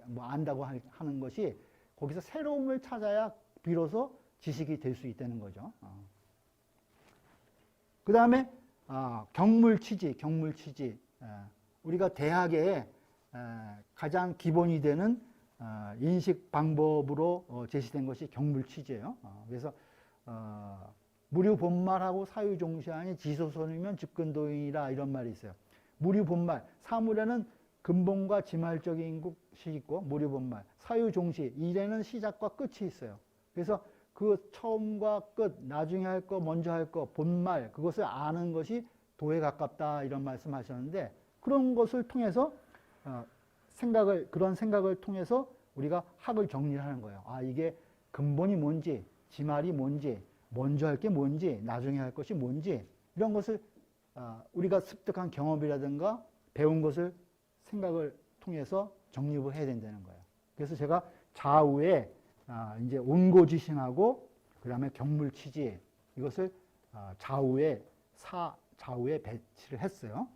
뭐 안다고 하는 것이, 거기서 새로움을 찾아야 비로소 지식이 될 수 있다는 거죠. 그 다음에 경물취지. 우리가 대학에 가장 기본이 되는 인식 방법으로 제시된 것이 경물취지예요. 그래서 무류본말하고 사유종시하니 지소선이면 즉근도인이라, 이런 말이 있어요. 무류본말, 사물에는 근본과 지말적인 것이 있고, 무류본말, 사유종시, 일에는 시작과 끝이 있어요. 그래서 그 처음과 끝, 나중에 할 거, 먼저 할 거, 본말, 그것을 아는 것이 도에 가깝다, 이런 말씀하셨는데, 그런 것을 통해서 그런 생각을 통해서 우리가 학을 정리하는 거예요. 이게 근본이 뭔지, 지말이 뭔지, 먼저 할 게 뭔지, 나중에 할 것이 뭔지, 이런 것을 우리가 습득한 경험이라든가 배운 것을 생각을 통해서 정립을 해야 된다는 거예요. 그래서 제가 좌우에 이제 온고지신하고 그 다음에 경물취지, 이것을 좌우에 배치를 했어요.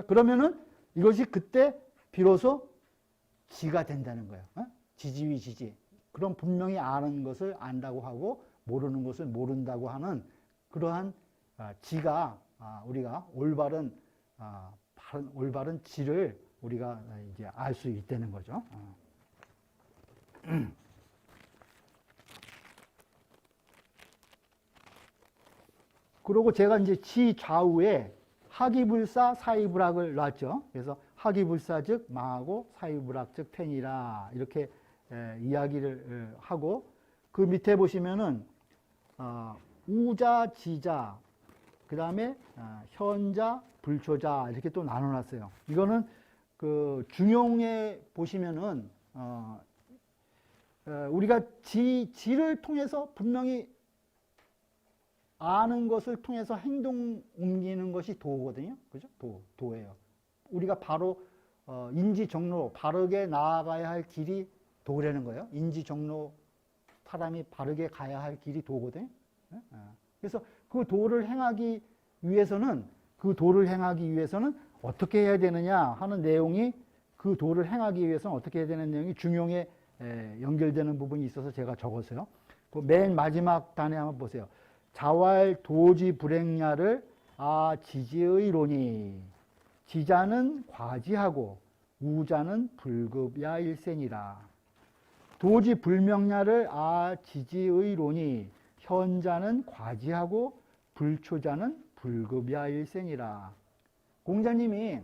그러면은 이것이 그때 비로소 지가 된다는 거예요. 지지위 지지. 그럼 분명히 아는 것을 안다고 하고 모르는 것을 모른다고 하는 그러한 지가 우리가 올바른 지를 우리가 이제 알 수 있다는 거죠. 그리고 제가 이제 지 좌우에 학이불사 사이불학을 놨죠. 그래서 학이불사 즉 망하고 사이불학 즉 텐이라, 이렇게 이야기를 하고, 그 밑에 보시면은 우자, 지자, 그 다음에 현자, 불초자, 이렇게 또 나눠놨어요. 이거는 그 중용에 보시면은 우리가 지를 통해서 분명히 아는 것을 통해서 행동 옮기는 것이 도거든요. 그죠? 도예요. 우리가 바로 인지정로, 바르게 나아가야 할 길이 도라는 거예요. 인지정로, 사람이 바르게 가야 할 길이 도거든요. 그래서 그 도를 행하기 위해서는 어떻게 해야 되느냐 하는 내용이, 그 도를 행하기 위해서는 어떻게 해야 되는 내용이 중용에 연결되는 부분이 있어서 제가 적었어요. 그 맨 마지막 단에 한번 보세요. 자왈 도지 불행야를 지지의로니, 지자는 과지하고 우자는 불급야 일생이라. 도지 불명야를 지지의로니, 현자는 과지하고 불초자는 불급야 일생이라. 공자님이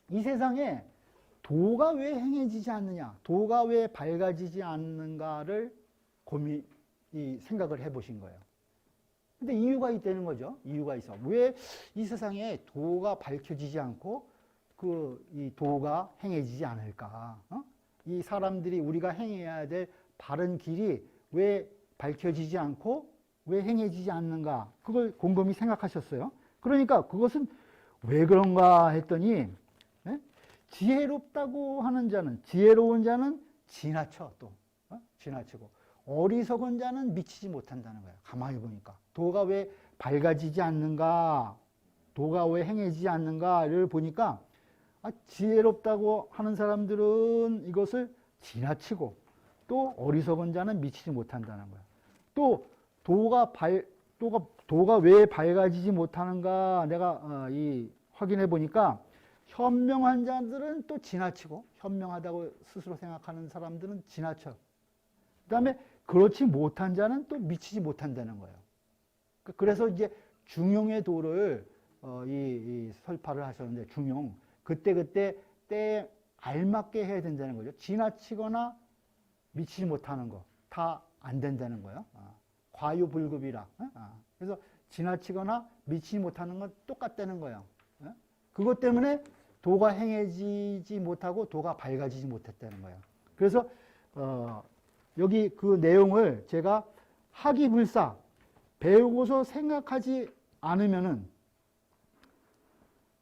이 세상에 도가 왜 행해지지 않느냐, 도가 왜 밝아지지 않는가를 생각을 해보신 거예요. 근데 이유가 있다는 거죠. 이유가 있어. 왜 이 세상에 도가 밝혀지지 않고 이 도가 행해지지 않을까? 이 사람들이 우리가 행해야 될 바른 길이 왜 밝혀지지 않고 왜 행해지지 않는가? 그걸 곰곰이 생각하셨어요. 그러니까 그것은 왜 그런가 했더니, 지혜롭다고 하는 자는, 지혜로운 자는 지나쳐, 또 지나치고, 어리석은 자는 미치지 못한다는 거예요. 가만히 보니까 도가 왜 밝아지지 않는가? 도가 왜 행해지지 않는가를 보니까 지혜롭다고 하는 사람들은 이것을 지나치고 또 어리석은 자는 미치지 못한다는 거야. 또 도가 왜 밝아지지 못하는가 내가 확인해 보니까 현명한 자들은 또 지나치고 현명하다고 스스로 생각하는 사람들은 지나쳐. 그다음에 그렇지 못한 자는 또 미치지 못한다는 거예요. 그래서 이제 중용의 도를 이 설파를 하셨는데 중용 그때 때에 알맞게 해야 된다는 거죠. 지나치거나 미치지 못하는 거 다 안 된다는 거예요. 과유불급이라. 그래서 지나치거나 미치지 못하는 건 똑같다는 거예요. 그것 때문에 도가 행해지지 못하고 도가 밝아지지 못했다는 거예요. 그래서 여기 그 내용을 제가 학이불사 배우고서 생각하지 않으면은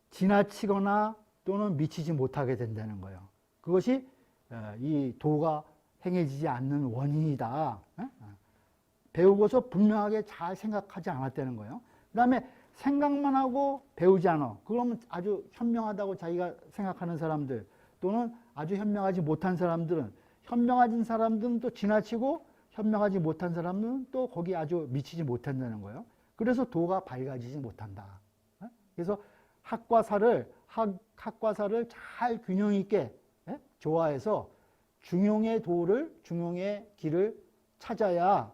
지나치거나 또는 미치지 못하게 된다는 거예요. 그것이 이 도가 행해지지 않는 원인이다. 배우고서 분명하게 잘 생각하지 않았다는 거예요. 그 다음에 생각만 하고 배우지 않아. 그러면 아주 현명하다고 자기가 생각하는 사람들 또는 아주 현명하지 못한 사람들은 현명하진 사람들은 또 지나치고 현명하지 못한 사람은 또 거기 아주 미치지 못한다는 거예요. 그래서 도가 밝아지지 못한다. 그래서 학과 사를 잘 균형 있게 조화해서 중용의 길을 찾아야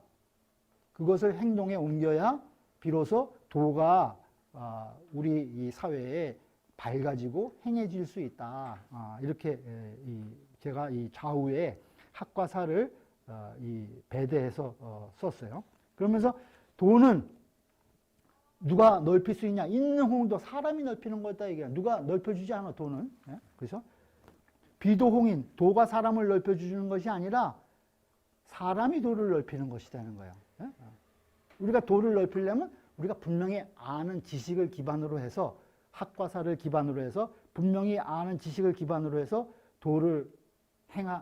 그것을 행동에 옮겨야 비로소 도가 우리 이 사회에 밝아지고 행해질 수 있다. 이렇게 제가 이 좌우에 학과 사를 이 배대해서 썼어요. 그러면서 도는 누가 넓힐 수 있냐? 있는 홍도 사람이 넓히는 거다 이게 누가 넓혀주지 않아 도는. 그래서 비도홍인 도가 사람을 넓혀주는 것이 아니라 사람이 도를 넓히는 것이라는 거예요. 우리가 도를 넓히려면 우리가 분명히 아는 지식을 기반으로 해서 학과사를 기반으로 해서 분명히 아는 지식을 기반으로 해서 도를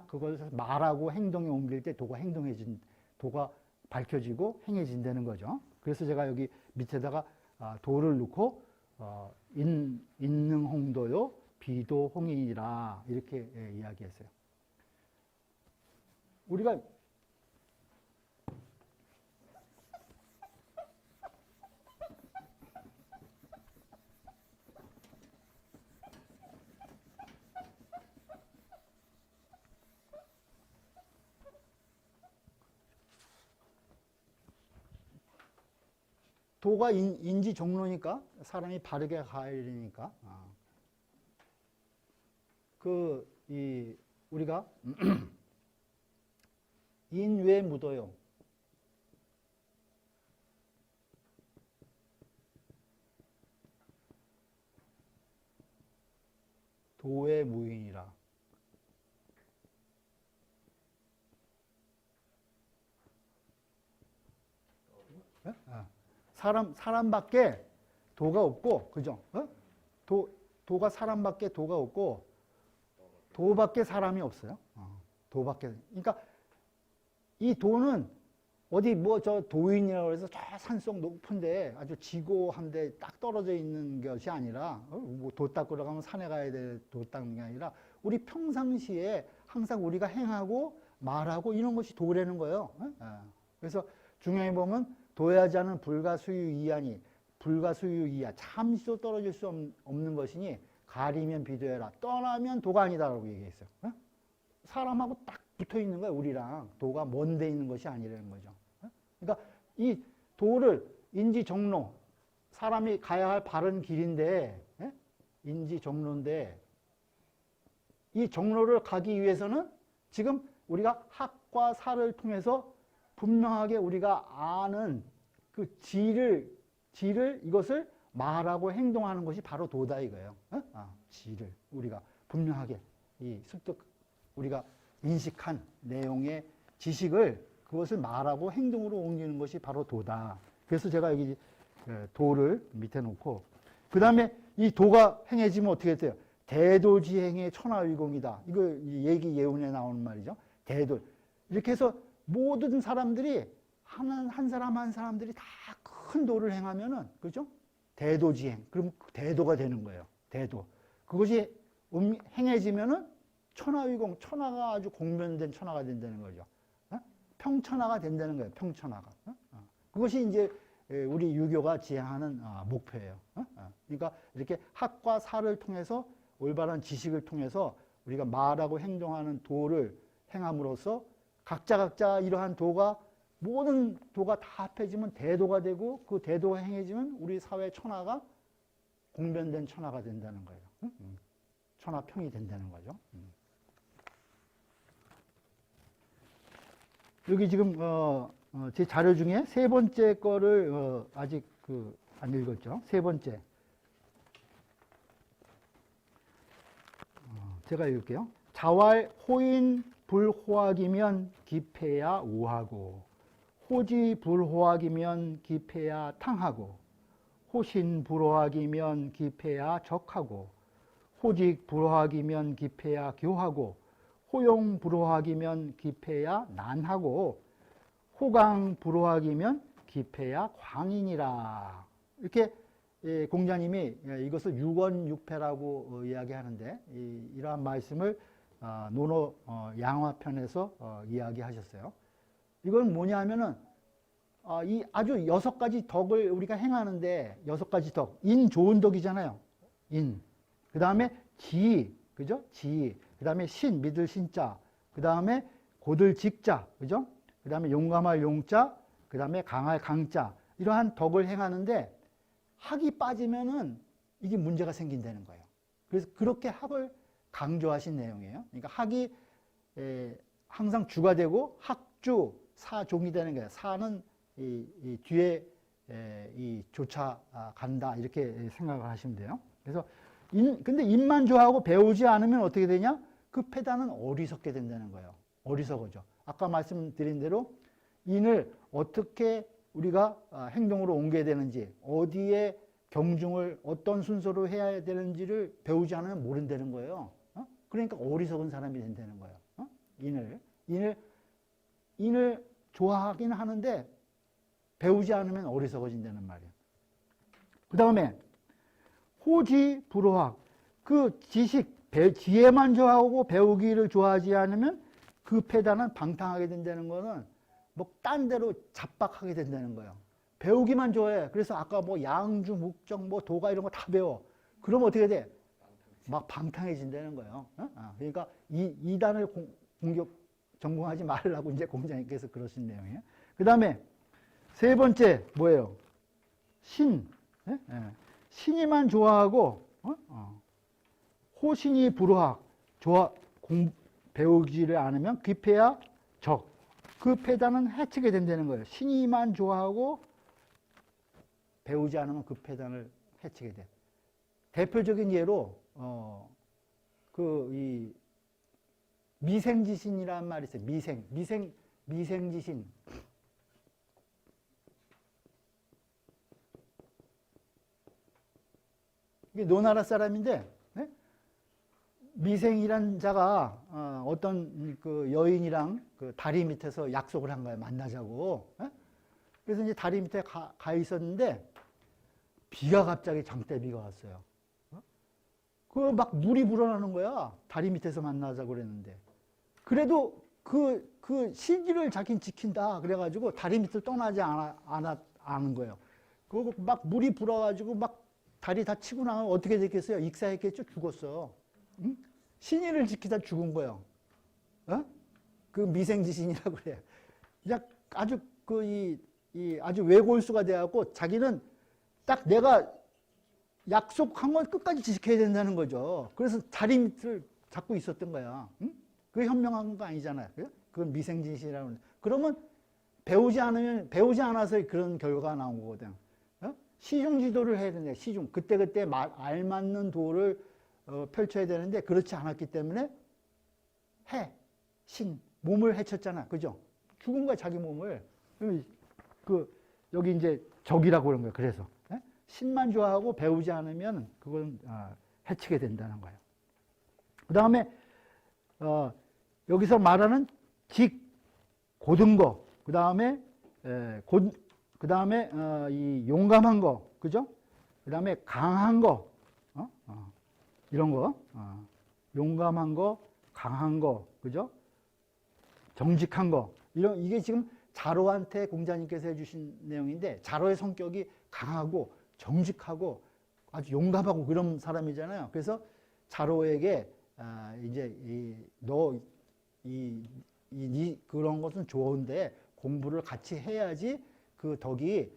그걸 말하고 행동에 옮길 때 도가 밝혀지고 행해진다는 거죠. 그래서 제가 여기 밑에다가 도를 넣고 인능홍도요 비도홍인이라 이렇게 이야기했어요. 우리가 도가 인지 종로니까 사람이 바르게 가야 되니까 우리가 인왜 묻어요. 도의 무인이라. 사람밖에 도가 없고, 그죠? 도가 사람밖에 도가 없고, 도밖에 사람이 없어요. 도밖에. 그러니까 이 도는 어디 도인이라고 해서 저 산속 높은데 아주 지고한데 딱 떨어져 있는 것이 아니라 도 닦으러 가면 산에 가야 될 도 닦는 게 아니라 우리 평상시에 항상 우리가 행하고 말하고 이런 것이 도라는 거예요. 그래서 중요히 보면 도야지 않은 불가수유이하니 불가수유이하 잠시도 떨어질 수 없는 것이니 가리면 비도해라. 떠나면 도가 아니다라고 얘기했어요. 사람하고 딱 붙어 있는 거예요. 우리랑 도가 먼데 있는 것이 아니라는 거죠. 그러니까 이 도를 인지정로 사람이 가야 할 바른 길인데 인지정로인데 이 정로를 가기 위해서는 지금 우리가 학과 사를 통해서 분명하게 우리가 아는 그 지를 이것을 말하고 행동하는 것이 바로 도다 이거예요. 지를 우리가 분명하게 이 습득 우리가 인식한 내용의 지식을 그것을 말하고 행동으로 옮기는 것이 바로 도다. 그래서 제가 여기 도를 밑에 놓고 그 다음에 이 도가 행해지면 어떻게 돼요? 대도지행의 천하위공이다. 이거 얘기 예운에 나오는 말이죠. 대도 이렇게 해서 모든 사람들이 한 사람 한 사람들이 다 큰 도를 행하면은 그죠? 대도지행. 그럼 대도가 되는 거예요. 대도. 그것이 행해지면은 천하위공, 천하가 아주 공변된 천하가 된다는 거죠. 평천하가 된다는 거예요. 평천하가. 그것이 이제 우리 유교가 지향하는 목표예요. 그러니까 이렇게 학과 사를 통해서 올바른 지식을 통해서 우리가 말하고 행동하는 도를 행함으로써 각자 이러한 도가 모든 도가 다 합해지면 대도가 되고 그 대도가 행해지면 우리 사회 천하가 공변된 천하가 된다는 거예요. 천하평이 된다는 거죠. 여기 지금 제 자료 중에 세 번째 거를 아직 안 읽었죠. 세 번째. 제가 읽을게요. 자왈 호인 불호학이면 기패야 우하고 호지 불호학이면 기패야 탕하고 호신 불호학이면 기패야 적하고 호직 불호학이면 기패야 교하고 호용 불호학이면 기패야 난하고 호강 불호학이면 기패야 광인이라. 이렇게 공자님이 이것을 육원육패라고 이야기하는데 이러한 말씀을 논어 양화편에서 이야기하셨어요. 이건 뭐냐 하면은 이 아주 6가지 덕을 우리가 행하는데 6가지 덕. 인 좋은 덕이잖아요. 인. 그 다음에 지, 그죠? 지. 그 다음에 신, 믿을 신자. 그 다음에 고들 직자. 그죠? 그 다음에 용감할 용자. 그 다음에 강할 강자. 이러한 덕을 행하는데 학이 빠지면은 이게 문제가 생긴다는 거예요. 그래서 그렇게 학을 강조하신 내용이에요. 그러니까 학이 항상 주가 되고 학주, 사종이 되는 거예요. 사는 이 뒤에 이 조차 간다 이렇게 생각을 하시면 돼요. 그래서 근데 인만 좋아하고 배우지 않으면 어떻게 되냐? 그 패단은 어리석게 된다는 거예요. 어리석어져. 아까 말씀드린 대로 인을 어떻게 우리가 행동으로 옮겨야 되는지, 어디에 경중을 어떤 순서로 해야 되는지를 배우지 않으면 모른다는 거예요. 그러니까 어리석은 사람이 된다는 거예요. 인을 좋아하긴 하는데 배우지 않으면 어리석어진다는 말이에요. 그 다음에 호지 불호학. 그 지식, 지혜만 좋아하고 배우기를 좋아하지 않으면 그 패단은 방탕하게 된다는 거는 뭐 딴 데로 잡박하게 된다는 거예요. 배우기만 좋아해. 그래서 아까 뭐 양주, 묵정, 뭐 도가 이런 거 다 배워. 그러면 어떻게 돼? 막 방탕해진다는 거예요. 그러니까 이단을 전공하지 말라고 이제 공자님께서 그러신 내용이에요. 그 다음에 세 번째 뭐예요? 신. 신이만 좋아하고 호신이 불호학 배우지를 않으면 귀패야 적. 그 패단은 해치게 된다는 거예요. 신이만 좋아하고 배우지 않으면 그 패단을 해치게 돼. 대표적인 예로 이 미생지신이라는 말이 있어요. 미생지신. 이게 노나라 사람인데 미생이란 자가 어떤 그 여인이랑 그 다리 밑에서 약속을 한 거예요. 만나자고. 그래서 이제 다리 밑에 가 있었는데 비가 갑자기 장대비가 왔어요. 그 막 물이 불어나는 거야. 다리 밑에서 만나자고 그랬는데. 그래도 그 시기를 자기는 지킨다. 그래가지고 다리 밑을 떠나지 않은 거예요. 그리고 막 물이 불어가지고 막 다리 다 치고 나면 어떻게 됐겠어요? 익사했겠죠? 죽었어. 응? 신의를 지키다 죽은 거예요. 그 미생지신이라고 그래요. 그냥 아주 아주 외골수가 돼갖고 자기는 딱 내가 약속한 걸 끝까지 지켜야 된다는 거죠. 그래서 다리 밑을 잡고 있었던 거야. 응? 그게 현명한 거 아니잖아요. 그건 미생지신이라고. 그러면 배우지 않아서 그런 결과가 나온 거거든. 시중지도를 해야 되는데, 그때 알맞는 도를 펼쳐야 되는데, 그렇지 않았기 때문에 몸을 해쳤잖아. 그죠? 죽은 거야, 자기 몸을. 여기 이제 적이라고 그런 거예요. 그래서. 신만 좋아하고 배우지 않으면 그건 해치게 된다는 거예요. 그 다음에, 여기서 말하는 고든 거, 그 다음에 이 용감한 거, 그죠? 그 다음에 강한 거, 이런 거, 용감한 거, 강한 거, 그죠? 정직한 거, 이게 지금 자로한테 공자님께서 해주신 내용인데, 자로의 성격이 강하고 정직하고 아주 용감하고 그런 사람이잖아요. 그래서 자로에게 이제 그런 것은 좋은데 공부를 같이 해야지 그 덕이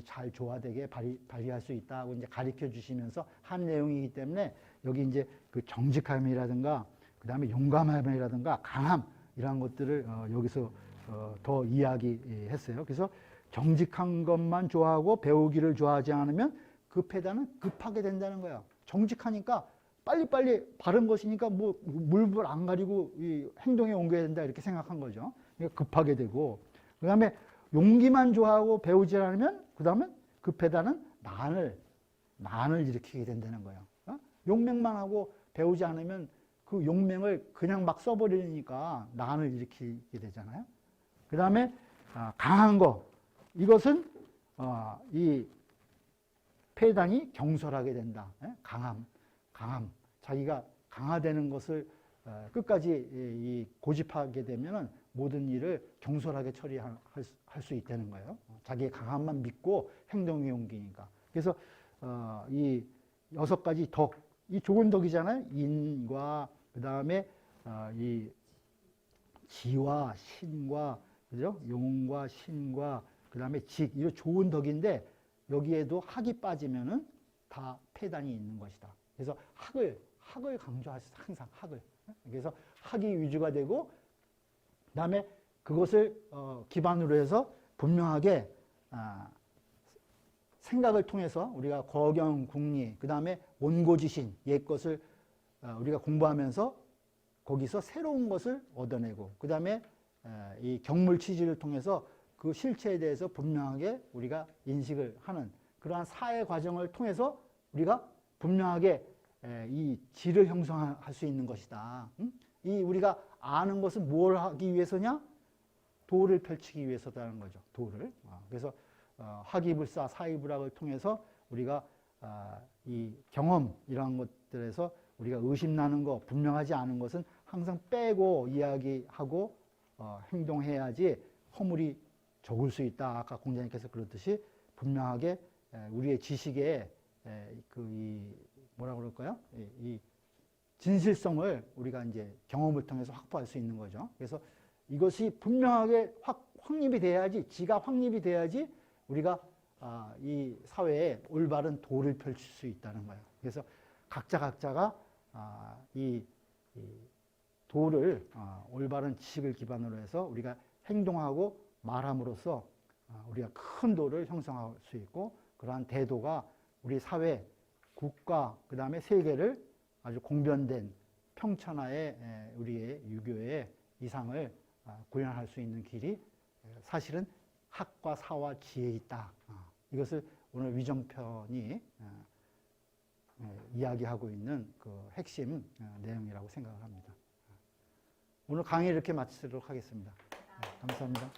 잘 조화되게 발휘할 수 있다고 이제 가르쳐 주시면서 한 내용이기 때문에 여기 이제 그 정직함이라든가 그 다음에 용감함이라든가 강함 이런 것들을 여기서 더 이야기했어요. 그래서 정직한 것만 좋아하고 배우기를 좋아하지 않으면 그 패단은 급하게 된다는 거예요. 정직하니까 빨리빨리 바른 것이니까 뭐 물불 안 가리고 이 행동에 옮겨야 된다 이렇게 생각한 거죠. 그러니까 급하게 되고 그 다음에 용기만 좋아하고 배우지 않으면 그 다음에 그 패단은 난을 일으키게 된다는 거예요. 용맹만 하고 배우지 않으면 그 용맹을 그냥 막 써버리니까 난을 일으키게 되잖아요. 그 다음에 강한 거, 이것은 이 패단이 경솔하게 된다. 강함, 자기가 강화되는 것을 끝까지 고집하게 되면은 모든 일을 경솔하게 처리할 수 있다는 거예요. 자기의 강함만 믿고 행동에 옮기니까. 그래서 이 6가지 덕, 이 좋은 덕이잖아요. 인과 그 다음에 이 지와 신과 그죠? 용과 신과 그 다음에 직, 이거 좋은 덕인데 여기에도 학이 빠지면은 다 패단이 있는 것이다. 그래서 학을 강조하세요. 항상 학을. 그래서 학이 위주가 되고 그 다음에 그것을 기반으로 해서 분명하게 생각을 통해서 우리가 거경, 궁리, 그 다음에 원고지신, 옛 것을 우리가 공부하면서 거기서 새로운 것을 얻어내고 그 다음에 이 경물치지를 통해서 그 실체에 대해서 분명하게 우리가 인식을 하는 그러한 사회 과정을 통해서 우리가 분명하게 이 질을 형성할 수 있는 것이다. 이 우리가 아는 것은 뭘 하기 위해서냐? 도를 펼치기 위해서라는 거죠. 도를. 그래서 학이불사, 사이불학을 통해서 우리가 이 경험 이런 것들에서 우리가 의심나는 거, 분명하지 않은 것은 항상 빼고 이야기하고 행동해야지 허물이 적을 수 있다. 아까 공자님께서 그렇듯이 분명하게 우리의 지식에 뭐라 그럴까요? 이 진실성을 우리가 이제 경험을 통해서 확보할 수 있는 거죠. 그래서 이것이 분명하게 확립이 돼야지, 지가 확립이 돼야지 우리가 이 사회에 올바른 도를 펼칠 수 있다는 거예요. 그래서 각자가 이 도를 올바른 지식을 기반으로 해서 우리가 행동하고 말함으로써 우리가 큰 도를 형성할 수 있고 그러한 대도가 우리 사회, 국가, 그 다음에 세계를 아주 공변된 평천하의 우리의 유교의 이상을 구현할 수 있는 길이 사실은 학과 사와 지혜에 있다. 이것을 오늘 위정편이 이야기하고 있는 그 핵심 내용이라고 생각을 합니다. 오늘 강의 이렇게 마치도록 하겠습니다. 감사합니다.